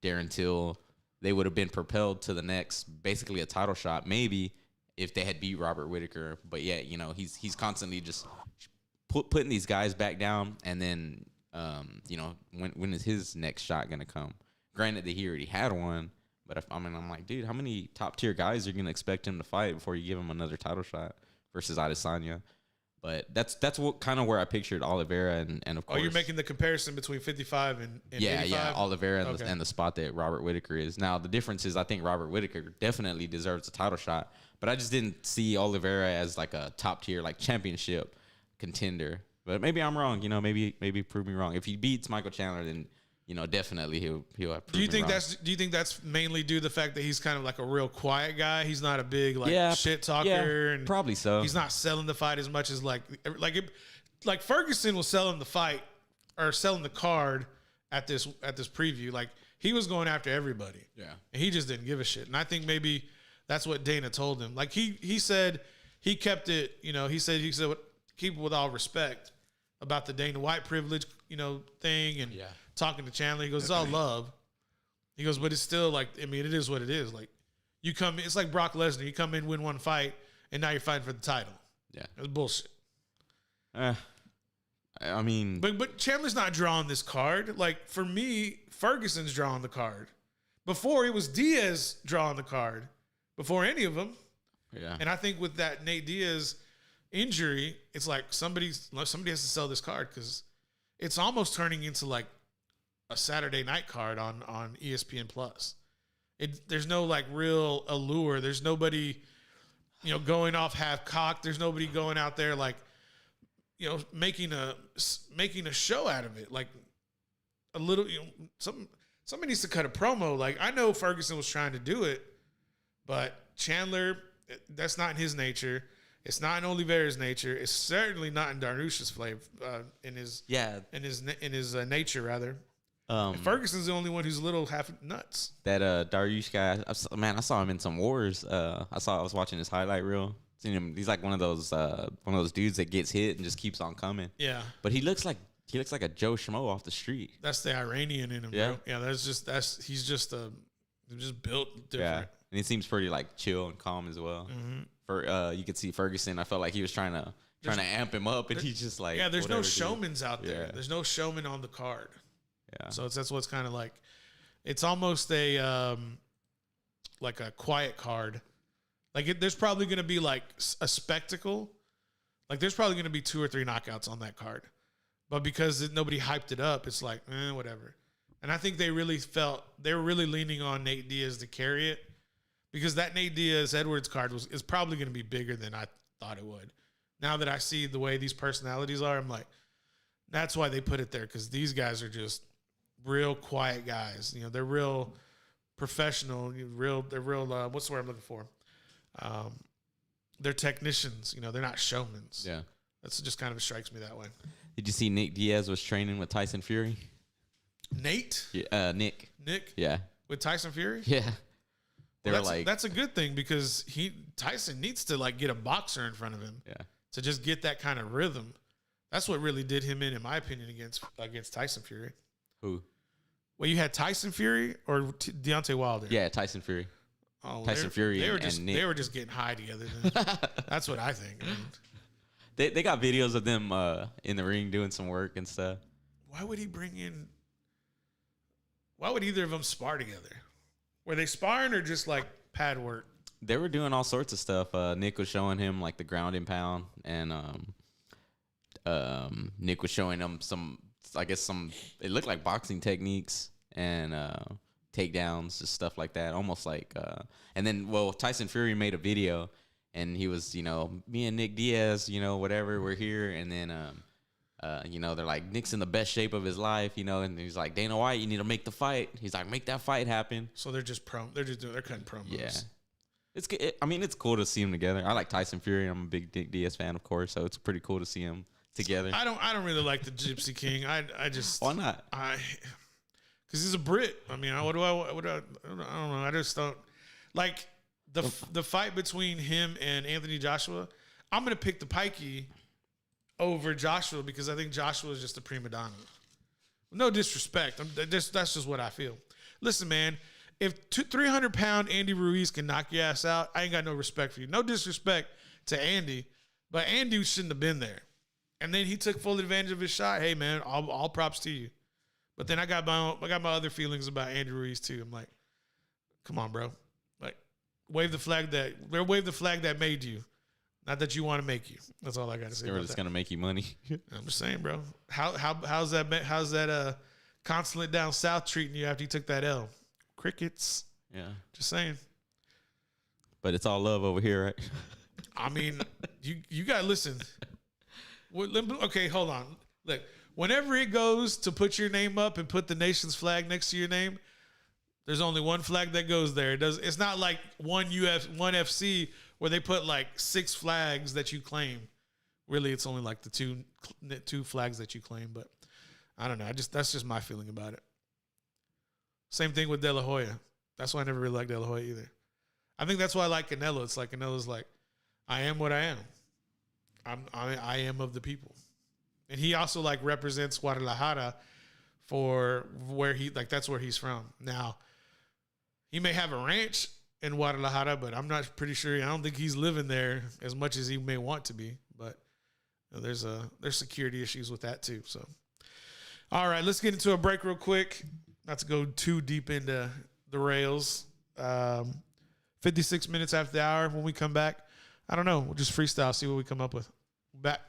Darren Till, they would have been propelled to the next, basically a title shot, maybe if they had beat Robert Whittaker. But yeah, he's constantly just putting these guys back down, and then. When is his next shot gonna come? Granted that he already had one, but I'm like, dude, how many top tier guys are you gonna expect him to fight before you give him another title shot versus Adesanya? But that's what kind of where I pictured Oliveira and of course. Oh, you're making the comparison between 55 and 85? Yeah, Oliveira and the spot that Robert Whittaker is. Now the difference is I think Robert Whittaker definitely deserves a title shot, but I just didn't see Oliveira as like a top tier like championship contender. But maybe I'm wrong, maybe prove me wrong. If he beats Michael Chandler, then definitely he'll have Do you think that's mainly due to the fact that he's kind of like a real quiet guy? He's not a big shit talker, and probably so. He's not selling the fight as much as like Ferguson was selling the fight or selling the card at this preview. Like, he was going after everybody. Yeah. And he just didn't give a shit. And I think maybe that's what Dana told him. Like, he said he kept it, he said keep it with all respect about the Dana White privilege, thing, and talking to Chandler. He goes, it's all love. He goes, but it's still like, it is what it is. Like, it's like Brock Lesnar. You come in, win one fight, and now you're fighting for the title. Yeah. It's bullshit. I mean, But Chandler's not drawing this card. Like, for me, Ferguson's drawing the card. Before, it was Diaz drawing the card. Before any of them. yeah. And I think with that Nate Diaz injury, it's like somebody has to sell this card because it's almost turning into like a Saturday night card on ESPN Plus. There's no like real allure. There's nobody, going off half cocked. There's nobody going out there like, making a show out of it. Like a little, somebody needs to cut a promo. Like, I know Ferguson was trying to do it, but Chandler, that's not in his nature. It's not in Oliveira's nature. It's certainly not in Dariush's flavor. In his nature rather. Ferguson's the only one who's a little half nuts. That Dariush guy, I saw him in some wars. I was watching his highlight reel. Seen him. He's like one of those dudes that gets hit and just keeps on coming. Yeah, but he looks like a Joe Schmo off the street. That's the Iranian in him. Yeah, bro. Yeah. He's just built different. Yeah, and he seems pretty like chill and calm as well. Mm-hmm. You could see Ferguson. I felt like he was trying to amp him up, and he's just like, there's no showmans out there. Yeah. There's no showman on the card. Yeah. So that's what's kind of like. It's almost a like a quiet card. Like there's probably going to be like a spectacle. Like there's probably going to be 2 or 3 knockouts on that card. But because nobody hyped it up, it's like, whatever. And I think they were really leaning on Nate Diaz to carry it. Because that Nate Diaz Edwards card is probably going to be bigger than I thought it would. Now that I see the way these personalities are, I'm like, that's why they put it there. Because these guys are just real quiet guys. They're real professional. They're real. What's the word I'm looking for? They're technicians. They're not showmans. Yeah, that's just kind of strikes me that way. Did you see Nick Diaz was training with Tyson Fury? Nate? Yeah, Nick. Yeah, with Tyson Fury? Yeah. That's a good thing because Tyson needs to like get a boxer in front of him. Yeah. To just get that kind of rhythm. That's what really did him in my opinion, against Tyson Fury. Who? Well, you had Tyson Fury or Deontay Wilder? Yeah, Tyson Fury. Oh, Tyson Fury and Nick. They were just getting high together. That's what I think. They got videos of them in the ring doing some work and stuff. Why would either of them spar together? Were they sparring or just like pad work? They were doing all sorts of stuff. Nick was showing him like the ground and pound, and Nick was showing him some. It looked like boxing techniques and takedowns, just stuff like that. Almost like, and then Tyson Fury made a video, and he was, me and Nick Diaz, whatever, we're here, and then they're like, Nick's in the best shape of his life, and he's like, Dana White, you need to make the fight. He's like, make that fight happen. So they're cutting promos. Yeah. It's cool to see them together. I like Tyson Fury. I'm a big Nick Diaz fan, of course, so it's pretty cool to see him together. I don't really like the Gypsy King. I just why not? Because he's a Brit. I don't know. I just don't like the fight between him and Anthony Joshua. I'm gonna pick the Pikey over Joshua because I think Joshua is just a prima donna. No disrespect. That's just what I feel. Listen, man. If 300-pound Andy Ruiz can knock your ass out, I ain't got no respect for you. No disrespect to Andy, but Andy shouldn't have been there. And then he took full advantage of his shot. Hey, man, all props to you. But then I got my other feelings about Andy Ruiz too. I'm like, come on, bro. Like, wave the flag that made you, not that you want to make you. That's all I got to say. They were just gonna make you money. I'm just saying, bro. How's that consulate down south treating you after you took that L? Crickets. Yeah. Just saying. But it's all love over here, right? I mean, you got to listen. Okay, hold on. Look, whenever it goes to put your name up and put the nation's flag next to your name, there's only one flag that goes there. It's not like one FC where they put like 6 flags that you claim. Really, it's only like the two flags that you claim. But I don't know. That's just my feeling about it. Same thing with De La Hoya. That's why I never really liked De La Hoya either. I think that's why I like Canelo. It's like Canelo's like, I am what I am. I am of the people. And he also like represents Guadalajara for where that's where he's from. Now, he may have a ranch in Guadalajara, but I'm not pretty sure. I don't think he's living there as much as he may want to be. But there's security issues with that too. So, all right, let's get into a break real quick. Not to go too deep into the rails. 56 minutes after the hour. When we come back, I don't know. We'll just freestyle, see what we come up with. Back.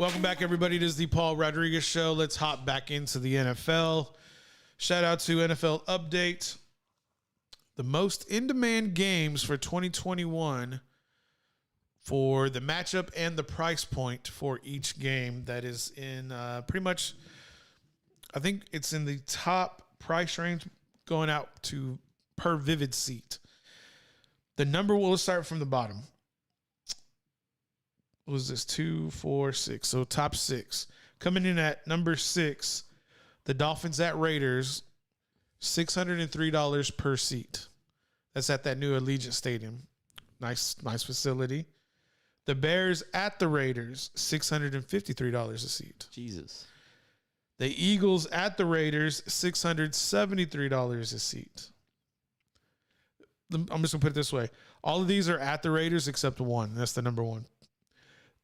Welcome back, everybody. It is the Paul Rodriguez Show. Let's hop back into the NFL. Shout out to NFL Update. The most in-demand games for 2021 for the matchup and the price point for each game that is in pretty much, I think it's in the top price range going out to per vivid seat. The number, we'll start from the bottom. What was this? 2, 4, 6. So top 6. Coming in at number 6, the Dolphins at Raiders, $603 per seat. That's at that new Allegiant Stadium. Nice facility. The Bears at the Raiders, $653 a seat. Jesus. The Eagles at the Raiders, $673 a seat. I'm just going to put it this way. All of these are at the Raiders except one. That's the number one.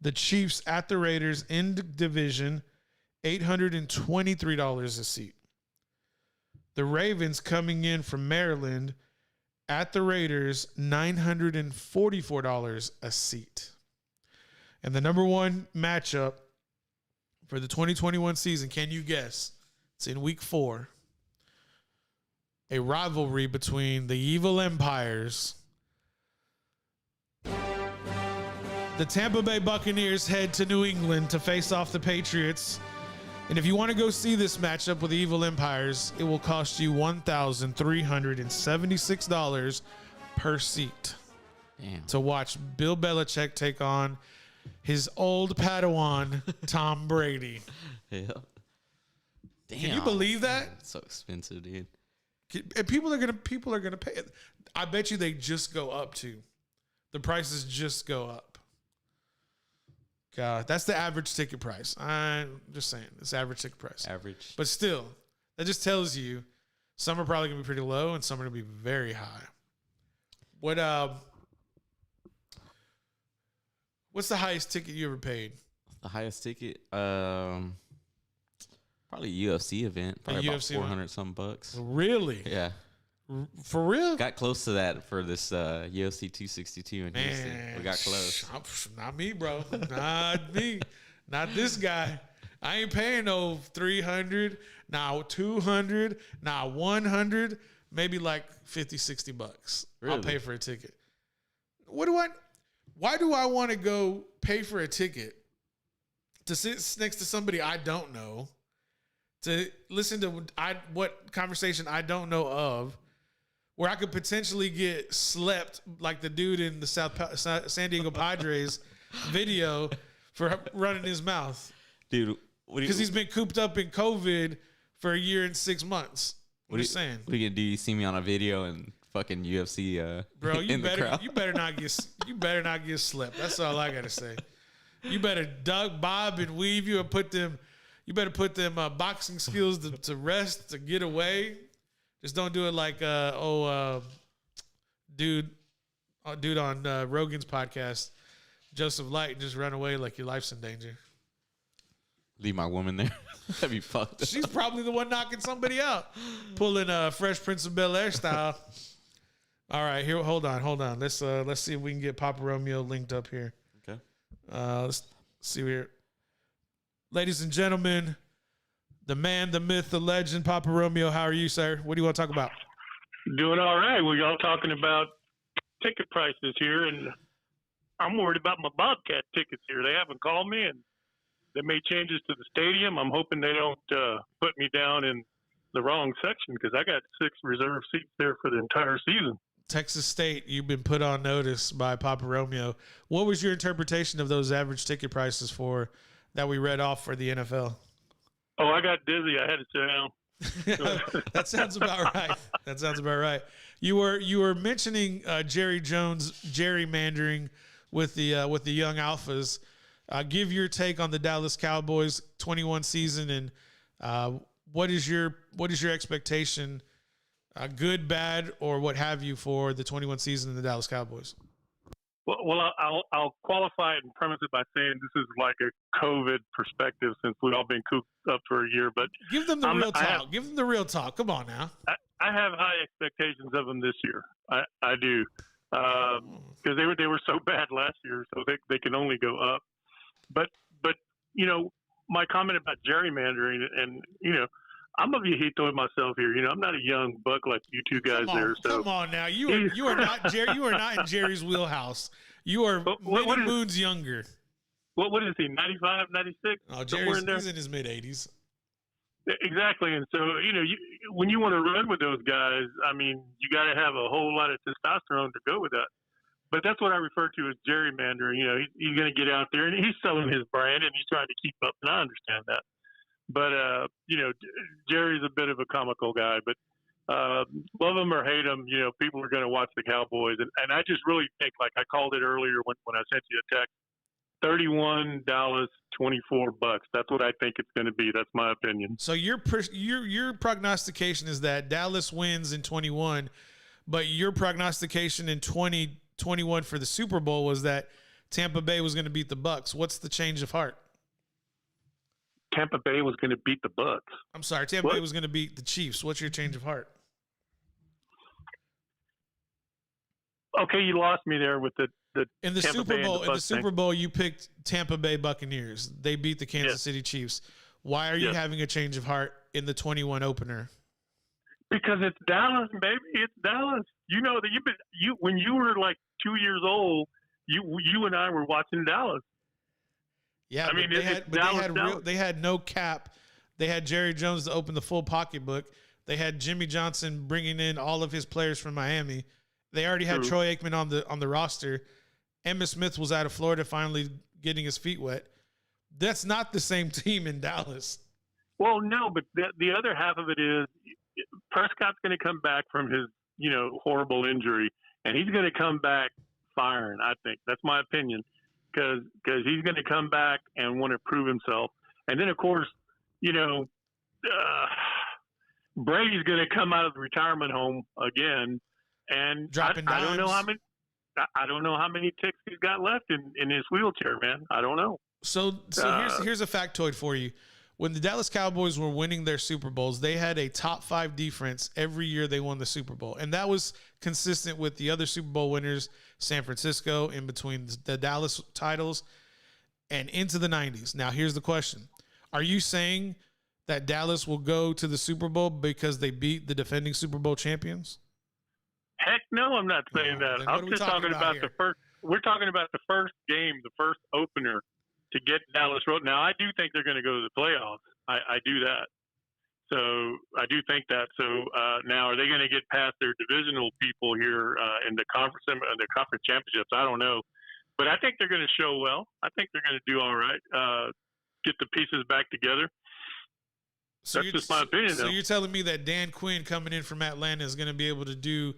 The Chiefs at the Raiders in the division, $823 a seat. The Ravens coming in from Maryland at the Raiders, $944 a seat. And the number one matchup for the 2021 season, can you guess? It's in week 4. A rivalry between the evil empires. The Tampa Bay Bucaneers head to New England to face off the Patriots. And if you want to go see this matchup with the evil empires, it will cost you $1,376 per seat. Damn. To watch Bill Belichick take on his old Padawan, Tom Brady. Yeah. Damn. Can you believe that? It's so expensive, dude. And people are gonna pay it. I bet you they just go up too. The prices just go up. God, that's the average ticket price. I'm just saying, it's average ticket price. Average. But still, that just tells you some are probably gonna be pretty low and some are gonna be very high. What's the highest ticket you ever paid? The highest ticket, probably UFC event. Probably about UFC 400 some bucks. Really? Yeah. For real? Got close to that for this UFC 262 in Houston. We got close. Not me, bro. Not me. Not this guy. I ain't paying no 300, now 200, now 100, maybe like 50, 60 bucks. Really? I'll pay for a ticket. Why do I want to go pay for a ticket to sit next to somebody I don't know, to listen to what conversation I don't know of, where I could potentially get slept like the dude in the San Diego Padres video for running his mouth. Dude, because he's been cooped up in COVID for a year and 6 months. What are you saying? What are you gonna do? You see me on a video and fucking UFC bro, in the crowd? you better not get slept. That's all I gotta say. You better duck, bob, and weave. You better put them boxing skills to rest, to get away. Just don't do it like dude on Rogan's podcast, Joseph Light, and just run away like your life's in danger. Leave my woman there. That'd be fucked up. She's probably the one knocking somebody out, pulling Fresh Prince of Bel-Air style. All right, here. Hold on. Let's see if we can get Papa Romeo linked up here. Okay. Let's see here, ladies and gentlemen. The man, the myth, the legend, Papa Romeo. How are you, sir? What do you want to talk about? Doing all right. We're all talking about ticket prices here, and I'm worried about my Bobcat tickets here. They haven't called me, and they made changes to the stadium. I'm hoping they don't put me down in the wrong section because I got 6 reserve seats there for the entire season. Texas State, you've been put on notice by Papa Romeo. What was your interpretation of those average ticket prices for that we read off for the NFL? Oh, I got dizzy. I had to sit down. That sounds about right. You were mentioning Jerry Jones gerrymandering with the young alphas. Give your take on the Dallas Cowboys 21 season, and what is your expectation, good, bad, or what have you, for the 21 season in the Dallas Cowboys? Well, I'll qualify it and premise it by saying this is like a COVID perspective since we've all been cooped up for a year. But give them the real talk. Give them the real talk. Come on now. I have high expectations of them this year. I do because they were so bad last year, so they can only go up. But my comment about gerrymandering, and I'm a viejito myself here. I'm not a young buck like you two guys there. So come on now, you are not Jerry. You are not in Jerry's wheelhouse. You are many moons younger. What is he? 95, 96? Oh, he's in his mid 80s. Exactly, and so when you want to run with those guys, I mean, you got to have a whole lot of testosterone to go with that. But that's what I refer to as gerrymandering. He's going to get out there and he's selling his brand and he's trying to keep up, and I understand that. But Jerry's a bit of a comical guy. But love him or hate him, people are going to watch the Cowboys, and I just really think, like I called it earlier when I sent you a text. $31, $24. That's what I think it's going to be. That's my opinion. So your prognostication is that Dallas wins in 21, but your prognostication in 2021 for the Super Bowl was that Tampa Bay was going to beat the Bucs. What's the change of heart? Tampa Bay was going to beat the Bucs. I'm sorry, Tampa Bay was going to beat the Chiefs. What's your change of heart? Okay, you lost me there with the in the Tampa Super Bowl. In the Super thing. Bowl, you picked Tampa Bay Buccaneers. They beat the Kansas City Chiefs. Why are you having a change of heart in the 21 opener? Because it's Dallas, baby. It's Dallas. You know that when you were like 2 years old, you and I were watching Dallas. Yeah, I mean, they had no cap. They had Jerry Jones to open the full pocketbook. They had Jimmy Johnson bringing in all of his players from Miami. They already had Troy Aikman on the roster. Emmitt Smith was out of Florida finally getting his feet wet. That's not the same team in Dallas. Well, no, but the other half of it is Prescott's going to come back from his, horrible injury, and he's going to come back firing, I think. That's my opinion, because he's going to come back and want to prove himself. And then, of course, Brady's going to come out of the retirement home again, and I don't know how many. I don't know how many ticks he's got left in his wheelchair, man. I don't know. So here's a factoid for you. When the Dallas Cowboys were winning their Super Bowls, they had a top 5 defense every year they won the Super Bowl. And that was consistent with the other Super Bowl winners, San Francisco, in between the Dallas titles and into the 90s. Now, here's the question. Are you saying that Dallas will go to the Super Bowl because they beat the defending Super Bowl champions? Heck no, I'm not saying that. I'm just talking about the first. We're talking about the first game, the first opener to get Dallas Road. Now, I do think they're going to go to the playoffs. I do that. So I do think that. So now, are they going to get past their divisional people here in the conference championships? I don't know, but I think they're going to show well. I think they're going to do all right. Get the pieces back together. So that's just my opinion. So you're telling me that Dan Quinn coming in from Atlanta is going to be able to do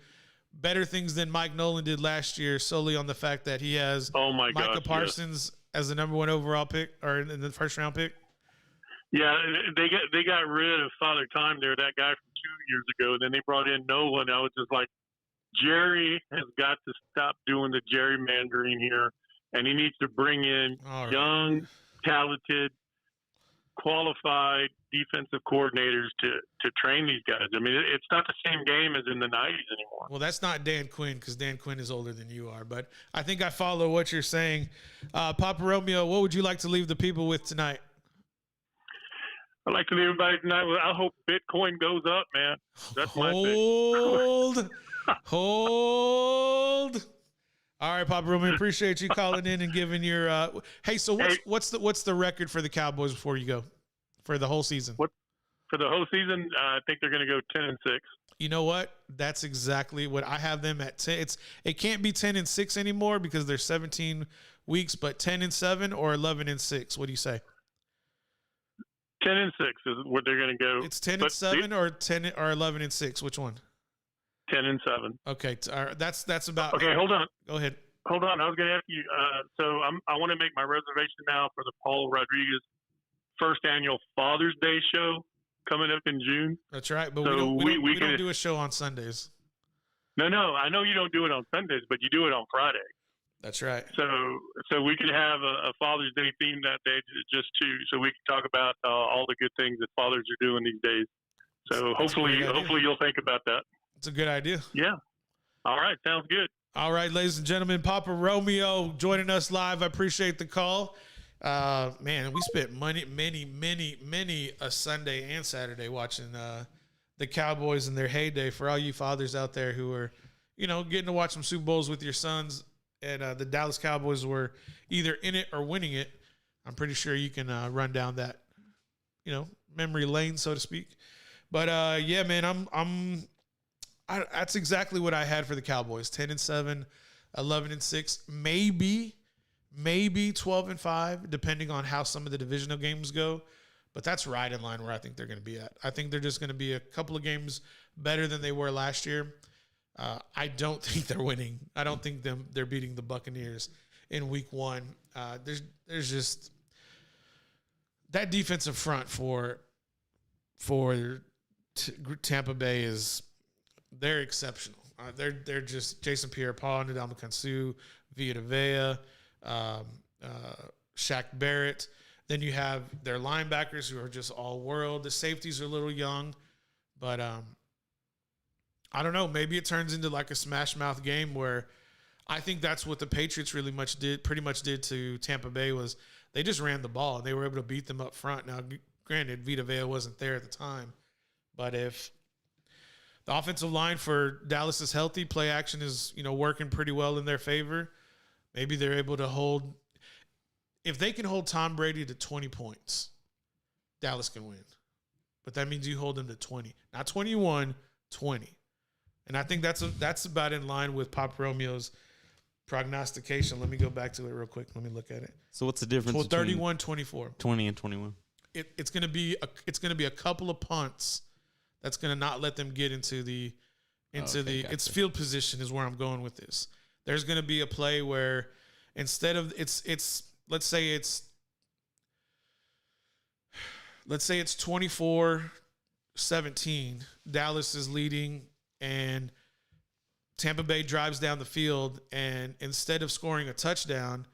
better things than Mike Nolan did last year, solely on the fact that he has Micah Parsons as the number 1 overall pick, or in the first round pick? Yeah, they got rid of Father Time there, that guy from 2 years ago. And then they brought in Nolan. I was just like, Jerry has got to stop doing the gerrymandering here, and he needs to bring in young, talented, qualified defensive coordinators to train these guys. I mean, it's not the same game as in the 90s anymore. Well, that's not Dan Quinn, because Dan Quinn is older than you are. But I think I follow what you're saying. Papa Romeo, what would you like to leave the people with tonight? I'd like to leave everybody tonight with, I hope Bitcoin goes up, man. That's my pick. Hold. All right, Papa Romeo, appreciate you calling in and giving your hey, so what's the record for the Cowboys before you go for the whole season? For the whole season, I think they're going to go 10-6. You know what? That's exactly what I have them at 10. It can't be 10-6 anymore because there's 17 weeks, but 10-7 or 11-6. What do you say? 10-6 is what they're going to go. It's 10-7 or 11-6. Which one? 10-7. Okay, that's about. Okay, hold on. Go ahead. Hold on. I was going to ask you. So I want to make my reservation now for the Paul Rodriguez first annual Father's Day show coming up in June. That's right, but so we don't do a show on Sundays. No, I know you don't do it on Sundays, but you do it on Friday. That's right. So we could have a Father's Day theme that day, so we can talk about all the good things that fathers are doing these days. So hopefully you'll think about that. It's a good idea. Yeah. All right. Sounds good. All right, ladies and gentlemen, Papa Romeo joining us live. I appreciate the call. Man, we spent many a Sunday and Saturday watching the Cowboys in their heyday. For all you fathers out there who are, getting to watch some Super Bowls with your sons, and the Dallas Cowboys were either in it or winning it, I'm pretty sure you can run down that, memory lane, so to speak. But yeah, man, that's exactly what I had for the Cowboys: 10-7, 11-6, maybe 12-5, depending on how some of the divisional games go. But that's right in line where I think they're going to be at. I think they're just going to be a couple of games better than they were last year. I don't think they're winning. I don't think they're beating the Bucaneers in week 1. There's just that defensive front for Tampa Bay they're exceptional. They're just Jason Pierre-Paul, Ndamukong Kansu, Vita Vea, Shaq Barrett. Then you have their linebackers who are just all world. The safeties are a little young, but I don't know. Maybe it turns into like a smash mouth game where I think that's what the Patriots pretty much did to Tampa Bay was they just ran the ball and they were able to beat them up front. Now, granted, Vita Vea wasn't there at the time, but if the offensive line for Dallas is healthy, play action is, working pretty well in their favor, maybe they're able to hold. If they can hold Tom Brady to 20 points, Dallas can win. But that means you hold him to 20. Not 21, 20. And I think that's about in line with Pop Romeo's prognostication. Let me go back to it real quick. Let me look at it. So what's the difference between 31-24. 20 and 21? It's going to be a couple of punts that's going to not let them get into the gotcha. It's field position is where I'm going with this. There's going to be a play where instead of let's say it's 24-17, Dallas is leading and Tampa Bay drives down the field, and instead of scoring a touchdown,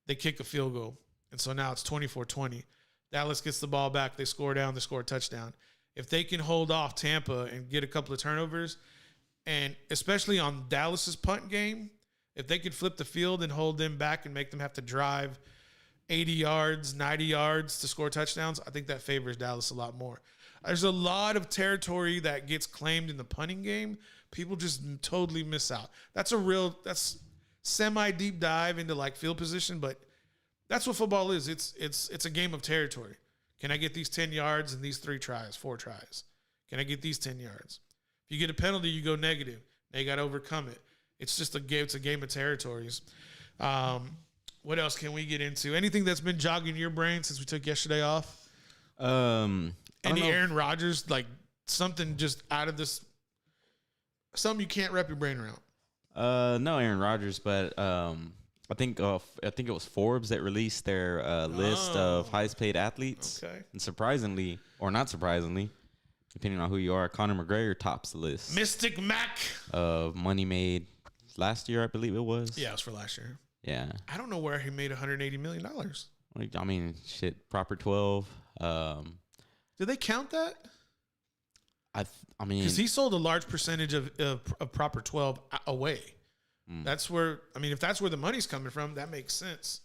they kick a field goal. And so now it's 24-20. Dallas gets the ball back, they score a touchdown. If they can hold off Tampa and get a couple of turnovers, and especially on Dallas's punt game, if they could flip the field and hold them back and make them have to drive 80 yards, 90 yards to score touchdowns, I think that favors Dallas a lot more. There's a lot of territory that gets claimed in the punting game. People just totally miss out. That's semi-deep dive into like field position, but that's what football is. It's a game of territory. Can I get these 10 yards in these 4 tries? Can I get these 10 yards? If you get a penalty, you go negative. Now you got to overcome it. It's just a game. It's a game of territories. What else can we get into? Anything that's been jogging your brain since we took yesterday off? Any Aaron Rodgers, like something just out of this, something you can't wrap your brain around? No Aaron Rodgers, but I think it was Forbes that released their list of highest paid athletes. Okay. And surprisingly, or not surprisingly, depending on who you are, Conor McGregor tops the list. Mystic Mac of money made last year, I believe it was. Yeah, it was for last year. Yeah. I don't know where he made $180 million. I mean, shit, Proper 12. Do they count that? I mean, because he sold a large percentage of Proper 12 away. That's where, if that's where the money's coming from, that makes sense.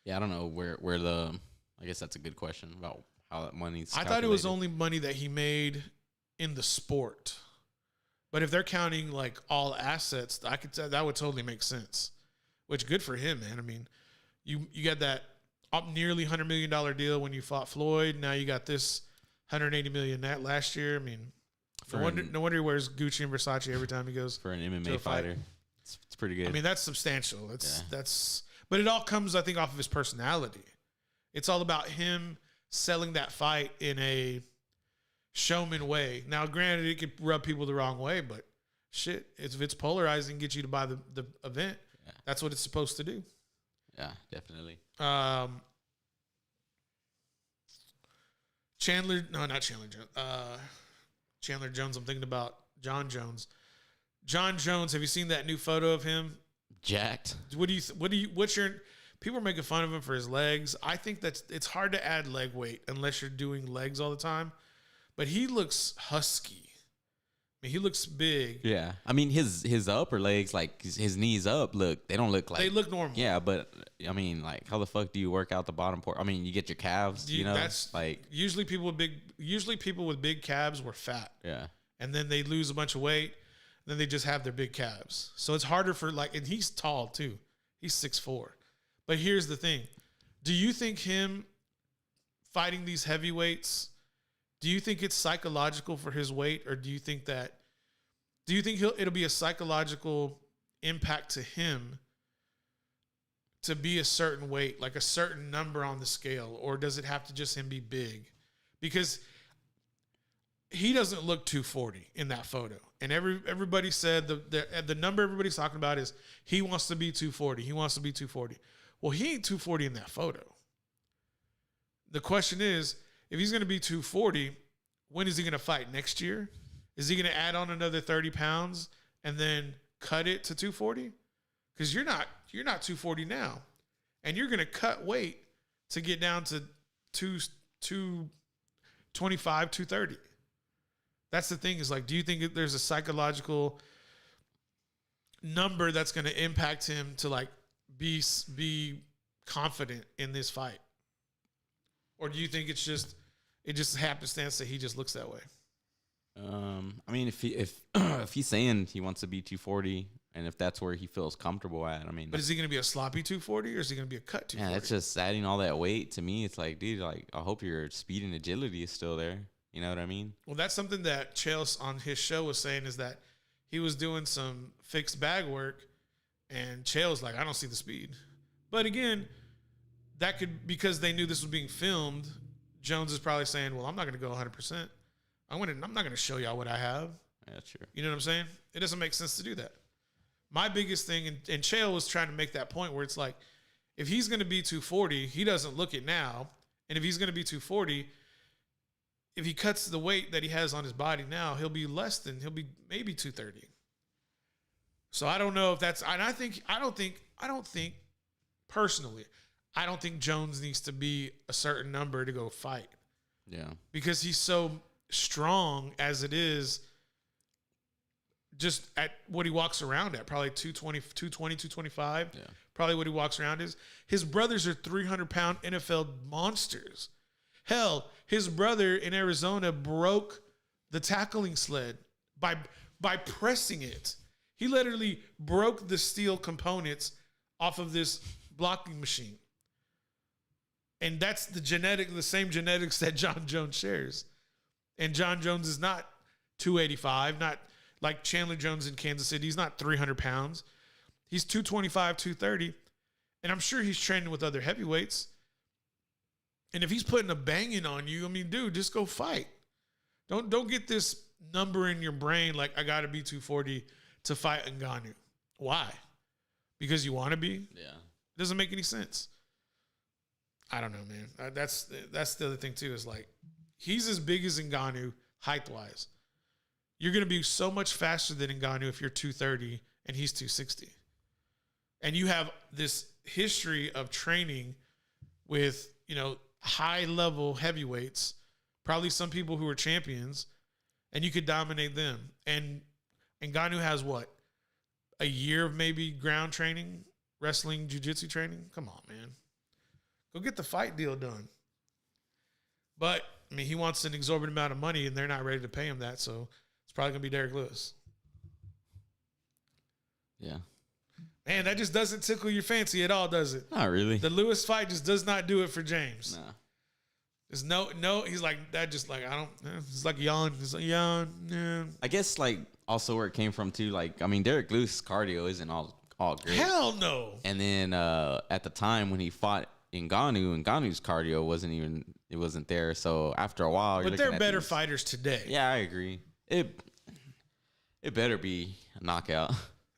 Yeah, I don't know where the. I guess that's a good question about how that money's. I thought it was only money that he made in the sport, but if they're counting like all assets, I could say that would totally make sense. Which good for him, man. I mean, you got that up nearly $100 million deal when you fought Floyd. Now you got this $180 million that last year. I mean, no wonder he wears Gucci and Versace every time he goes for an MMA fighter. It's pretty good. I mean, that's substantial. But it all comes, I think, off of his personality. It's all about him selling that fight in a showman way. Now, granted, it could rub people the wrong way, but shit, if it's polarizing, get you to buy the event. Yeah. That's what it's supposed to do. Yeah, definitely. Chandler Jones. I'm thinking about John Jones. John Jones. Have you seen that new photo of him? Jacked. What's your? People are making fun of him for his legs. I think it's hard to add leg weight unless you're doing legs all the time. But he looks husky. I mean, he looks big. Yeah. I mean, his upper legs, like his knees up, they don't look like. They look normal. Yeah, but I mean, like, how the fuck do you work out the bottom part? I mean, you get your calves, you know? That's like, usually people with big calves were fat. yeah. And then they lose a bunch of weight. Then they just have their big calves. So it's harder for and he's tall too. He's 6'4". But here's the thing. Do you think him fighting these heavyweights, do you think it's psychological for his weight, or do you think it'll be a psychological impact to him to be a certain weight, like a certain number on the scale, or does it have to just him be big? Because he doesn't look 240 in that photo. And everybody said the number everybody's talking about is he wants to be 240. He wants to be 240. Well, he ain't 240 in that photo. The question is, if he's going to be 240, when is he going to fight? Next year? Is he going to add on another 30 pounds and then cut it to 240? Because you're not 240 now. And you're going to cut weight to get down to 225, 230. That's the thing, is like, do you think there's a psychological number that's going to impact him to like be confident in this fight? Or do you think it just happenstance that he just looks that way? I mean, if if he's saying he wants to be 240, and if that's where he feels comfortable at, I mean. But is he going to be a sloppy 240, or is he going to be a cut 240? Yeah, that's just adding all that weight to me. It's like, dude, like, I hope your speed and agility is still there. You know what I mean? Well, that's something that Chael on his show was saying, is that he was doing some fixed bag work, and Chael was like, I don't see the speed. But again, that could, because they knew this was being filmed, Jones is probably saying, well, I'm not going to go 100%. I'm not going to show y'all what I have. Yeah, sure. You know what I'm saying? It doesn't make sense to do that. My biggest thing, and Chael was trying to make that point where it's like, if he's going to be 240, he doesn't look it now. And if he's going to be 240, if he cuts the weight that he has on his body now, he'll be maybe 230. So I don't know if that's, and I don't think personally, I don't think Jones needs to be a certain number to go fight. Yeah. Because he's so strong as it is, just at what he walks around at, probably 225. Yeah. Probably what he walks around is. His brothers are 300-pound NFL monsters. Hell, his brother in Arizona broke the tackling sled by pressing it. He literally broke the steel components off of this blocking machine. And that's the same genetics that John Jones shares. And John Jones is not 285, not like Chandler Jones in Kansas City. He's not 300 pounds. He's 225, 230. And I'm sure he's training with other heavyweights. And if he's putting a banging on you, I mean, dude, just go fight. Don't get this number in your brain like, I got to be 240 to fight Ngannou. Why? Because you want to be? Yeah. It doesn't make any sense. I don't know, man. That's the other thing, too, is like, he's as big as Ngannou height-wise. You're going to be so much faster than Ngannou if you're 230 and he's 260. And you have this history of training with, high-level heavyweights, probably some people who are champions, and you could dominate them. And Ngannou has what? A year of maybe ground training, wrestling, jiu-jitsu training? Come on, man. Go get the fight deal done. But, I mean, he wants an exorbitant amount of money, and they're not ready to pay him that, so it's probably going to be Derek Lewis. Yeah. Man, that just doesn't tickle your fancy at all, does it? Not really. The Lewis fight just does not do it for James. Nah. There's no. He's like that. Just like It's like yawn. It's like yawn. Yeah. I guess like also where it came from too. Like I mean, Derek Lewis' cardio isn't all great. Hell no. And then at the time when he fought Ngannou's cardio wasn't there. So after a while, but they're better fighters today. Yeah, I agree. It better be a knockout.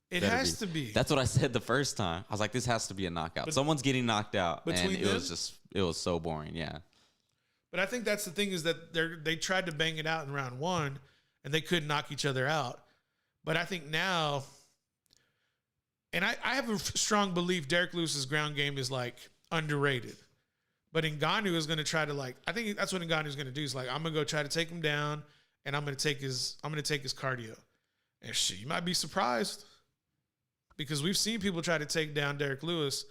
It has to be. That's what I said the first time. I was like, this has to be a knockout. But someone's getting knocked out. And it was so boring. Yeah. But I think that's the thing, is that they tried to bang it out in round one and they couldn't knock each other out. But I think now, and I have a strong belief Derek Lewis's ground game is like underrated. But Ngannou is going to try to I think that's what Ngannou is going to do. Is like, I'm going to go try to take him down and I'm gonna take his cardio. And shit, you might be surprised because we've seen people try to take down Derek Lewis,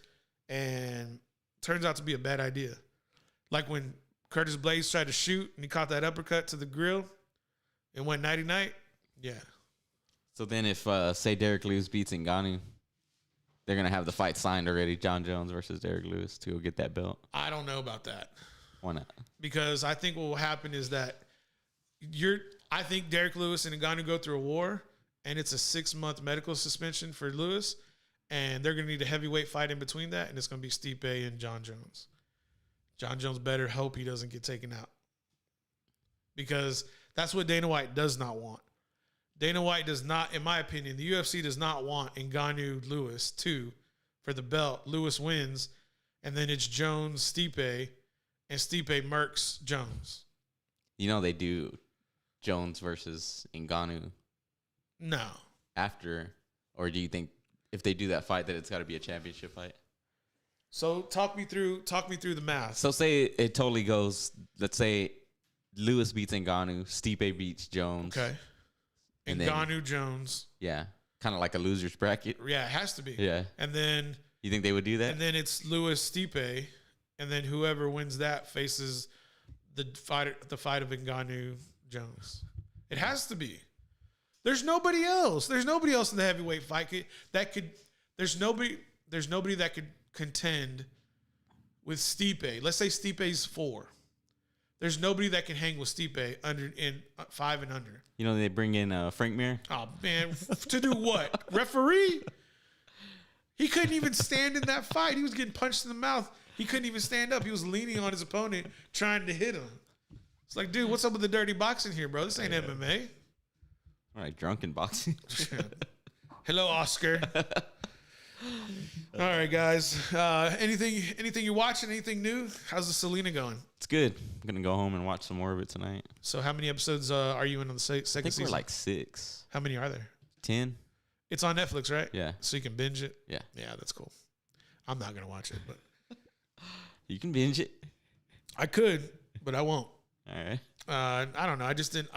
and turns out to be a bad idea. Like when Curtis Blades tried to shoot and he caught that uppercut to the grill and went nighty-night. Yeah. So then if, say, Derek Lewis beats Ngannou, they're going to have the fight signed already, John Jones versus Derek Lewis, to go get that belt. I don't know about that. Why not? Because I think what will happen is that I think Derek Lewis and Ngannou go through a war, and it's a 6-month medical suspension for Lewis, and they're going to need a heavyweight fight in between that, and it's going to be Stipe and John Jones. John Jones better hope he doesn't get taken out, because that's what Dana White does not want. Dana White does not, in my opinion, the UFC does not want Ngannou Lewis 2 for the belt. Lewis wins, and then it's Jones Stipe, and Stipe murks Jones. You know they do Jones versus Ngannou No. after, or do you think if they do that fight that it's got to be a championship fight? So talk me through the math. So say it totally goes, let's say Lewis beats Ngannou, Stipe beats Jones. Okay. And Ngannou Jones. Yeah. Kind of like a loser's bracket. Yeah, it has to be. Yeah. And then You think they would do that? and then it's Lewis Stipe, and then whoever wins that faces the fight of Ngannou Jones. It has to be. There's nobody else. There's nobody else in the heavyweight fight that could. There's nobody that could contend with Stipe. Let's say Stipe's 4. There's nobody that can hang with Stipe in 5 and under. You know, they bring in Frank Mir. Oh man, to do what? Referee? He couldn't even stand in that fight. He was getting punched in the mouth. He couldn't even stand up. He was leaning on his opponent, trying to hit him. It's like, dude, what's up with the dirty boxing here, bro? This ain't MMA. All right, drunken boxing. Hello, Oscar. All right, guys. Anything you watching? Anything new? How's the Selena going? It's good. I'm gonna go home and watch some more of it tonight. So, how many episodes are you in on the second I think season? we're like 6. How many are there? 10. It's on Netflix, right? Yeah. So you can binge it. Yeah. Yeah, that's cool. I'm not gonna watch it, but You can binge it. I could, but I won't. All right. I don't know. I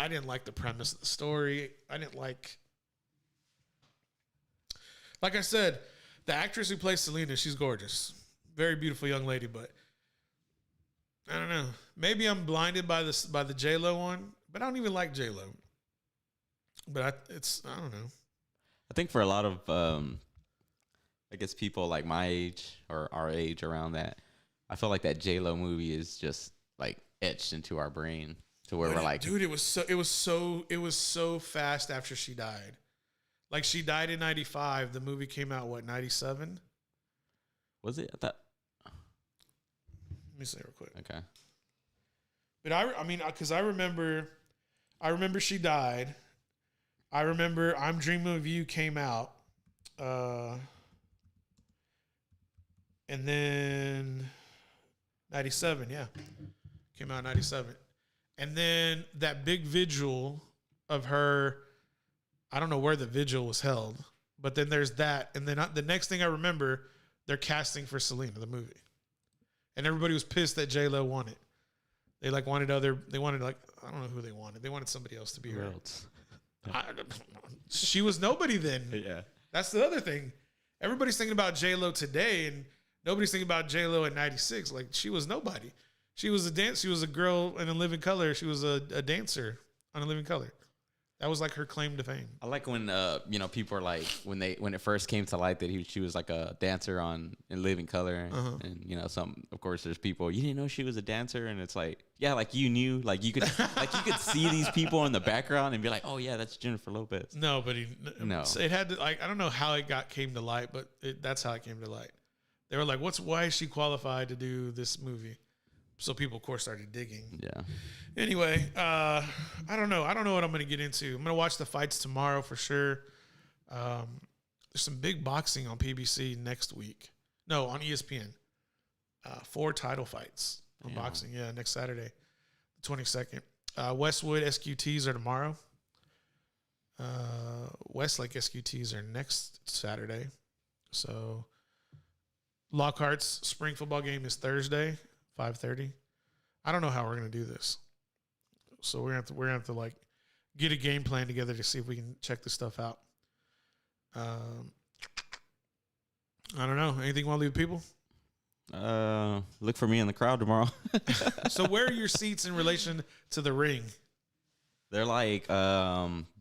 didn't like the premise of the story. I didn't like I said, the actress who plays Selena, she's gorgeous. Very beautiful young lady, but I don't know. Maybe I'm blinded by the J-Lo one, but I don't even like J-Lo. But I don't know. I think for a lot of, I guess people like my age or our age around that, I feel like that J-Lo movie is just like etched into our brain to where we're like, dude, it was so fast after she died. Like she died in 95. The movie came out, 97? was it? I thought. Let me say real quick. Okay. But I mean, because I remember she died. I remember I'm Dreaming of You came out. And then 97, yeah. Came out in 97. And then that big vigil of her, I don't know where the vigil was held, but then there's that. And then the next thing I remember, they're casting for Selena, the movie. And everybody was pissed that J-Lo won it. They wanted I don't know who they wanted. They wanted somebody else to be her. She was nobody then. Yeah. That's the other thing. Everybody's thinking about J-Lo today, and nobody's thinking about J-Lo in 96. Like, she was nobody. She was She was a girl in A Living Color. She was a dancer on A Living Color. That was like her claim to fame. I like when people are like when it first came to light that she was like a dancer in Living Color, and of course there's people, you didn't know she was a dancer, and it's like, yeah, like you knew, like you could see these people in the background and be like, oh yeah, that's Jennifer Lopez. Nobody. No. It had to, I don't know how it came to light, but that's how it came to light. They were like, why is she qualified to do this movie? So people, of course, started digging. Yeah. Anyway, I don't know. I don't know what I'm going to get into. I'm going to watch the fights tomorrow for sure. There's some big boxing on PBC next week. No, on ESPN. 4 title fights on boxing. Yeah, next Saturday, the 22nd. Westwood SQTs are tomorrow. Westlake SQTs are next Saturday. So Lockhart's spring football game is Thursday, 5:30. I don't know how we're gonna do this. So we're gonna have to like get a game plan together to see if we can check this stuff out. I don't know. Anything you want to leave people? Look for me in the crowd tomorrow. So where are your seats in relation to the ring? They're like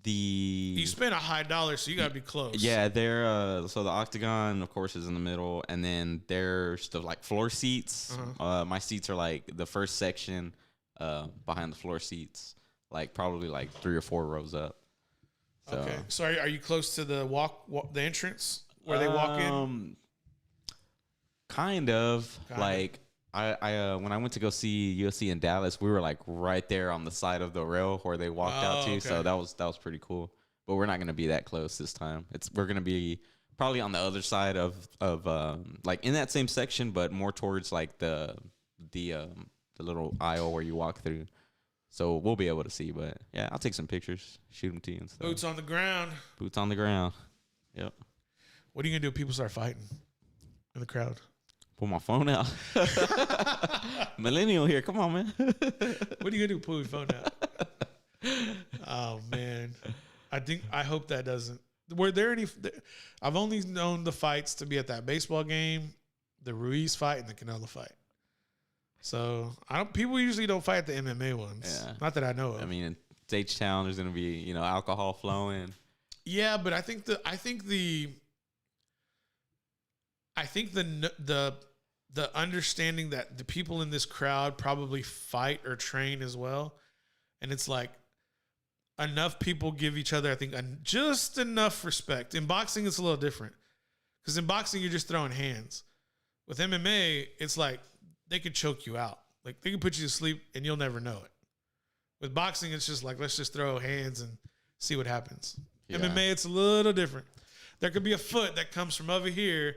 You spent a high dollar, so you got to be close. Yeah, they're so the octagon, of course, is in the middle, and then there's the like floor seats. My seats are like the first section behind the floor seats, like probably like 3 or 4 rows up. So, okay. So are you close to the the entrance where they walk in? Kind of. Like I when I went to go see UFC in Dallas, we were like right there on the side of the rail where they walked out to. Okay. So that was pretty cool. But we're not gonna be that close this time. We're gonna be probably on the other side of like in that same section, but more towards like the little aisle where you walk through. So we'll be able to see. But yeah, I'll take some pictures, shoot them to you and stuff. Boots on the ground. Boots on the ground. Yep. What are you gonna do if people start fighting in the crowd? Pull my phone out. Millennial here. Come on, man. What are you gonna do? Pull your phone out. Oh man, I hope that doesn't. Were there any? I've only known the fights to be at that baseball game, the Ruiz fight, and the Canelo fight. So people usually don't fight at the MMA ones. Yeah. Not that I know of. I mean, in H-Town, there's gonna be alcohol flowing. Yeah, but I think the understanding that the people in this crowd probably fight or train as well. And it's like enough people give each other, I think, just enough respect. In boxing, it's a little different. Because in boxing, you're just throwing hands. With MMA, it's like they could choke you out. Like they could put you to sleep and you'll never know it. With boxing, it's just like, let's just throw hands and see what happens. Yeah. MMA, it's a little different. There could be a foot that comes from over here,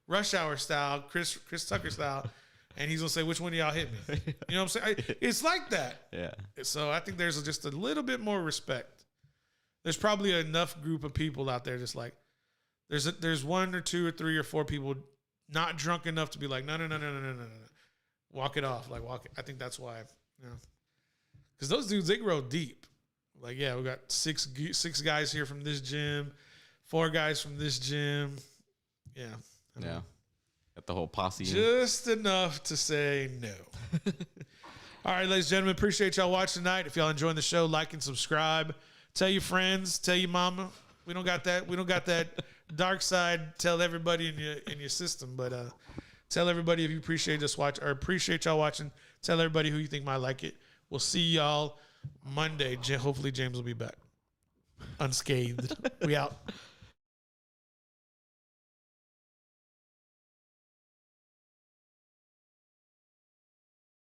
Rush Hour style, Chris Tucker style, and he's going to say, which one of y'all hit me? You know what I'm saying? It's like that. Yeah. So I think there's just a little bit more respect. There's probably enough group of people out there just like, there's 1 or 2 or 3 or 4 people not drunk enough to be like, no. Walk it off. Like, walk it. I think that's why, because those dudes, they grow deep. Like, yeah, we got six guys here from this gym, 4 guys from this gym. Yeah. Yeah. Got the whole posse. Just enough to say no. All right, ladies and gentlemen, appreciate y'all watching tonight. If y'all enjoying the show, like and subscribe. Tell your friends. Tell your mama. We don't got that dark side. Tell everybody in your system, but tell everybody if you appreciate y'all watching. Tell everybody who you think might like it. We'll see y'all Monday. Hopefully James will be back unscathed. We out.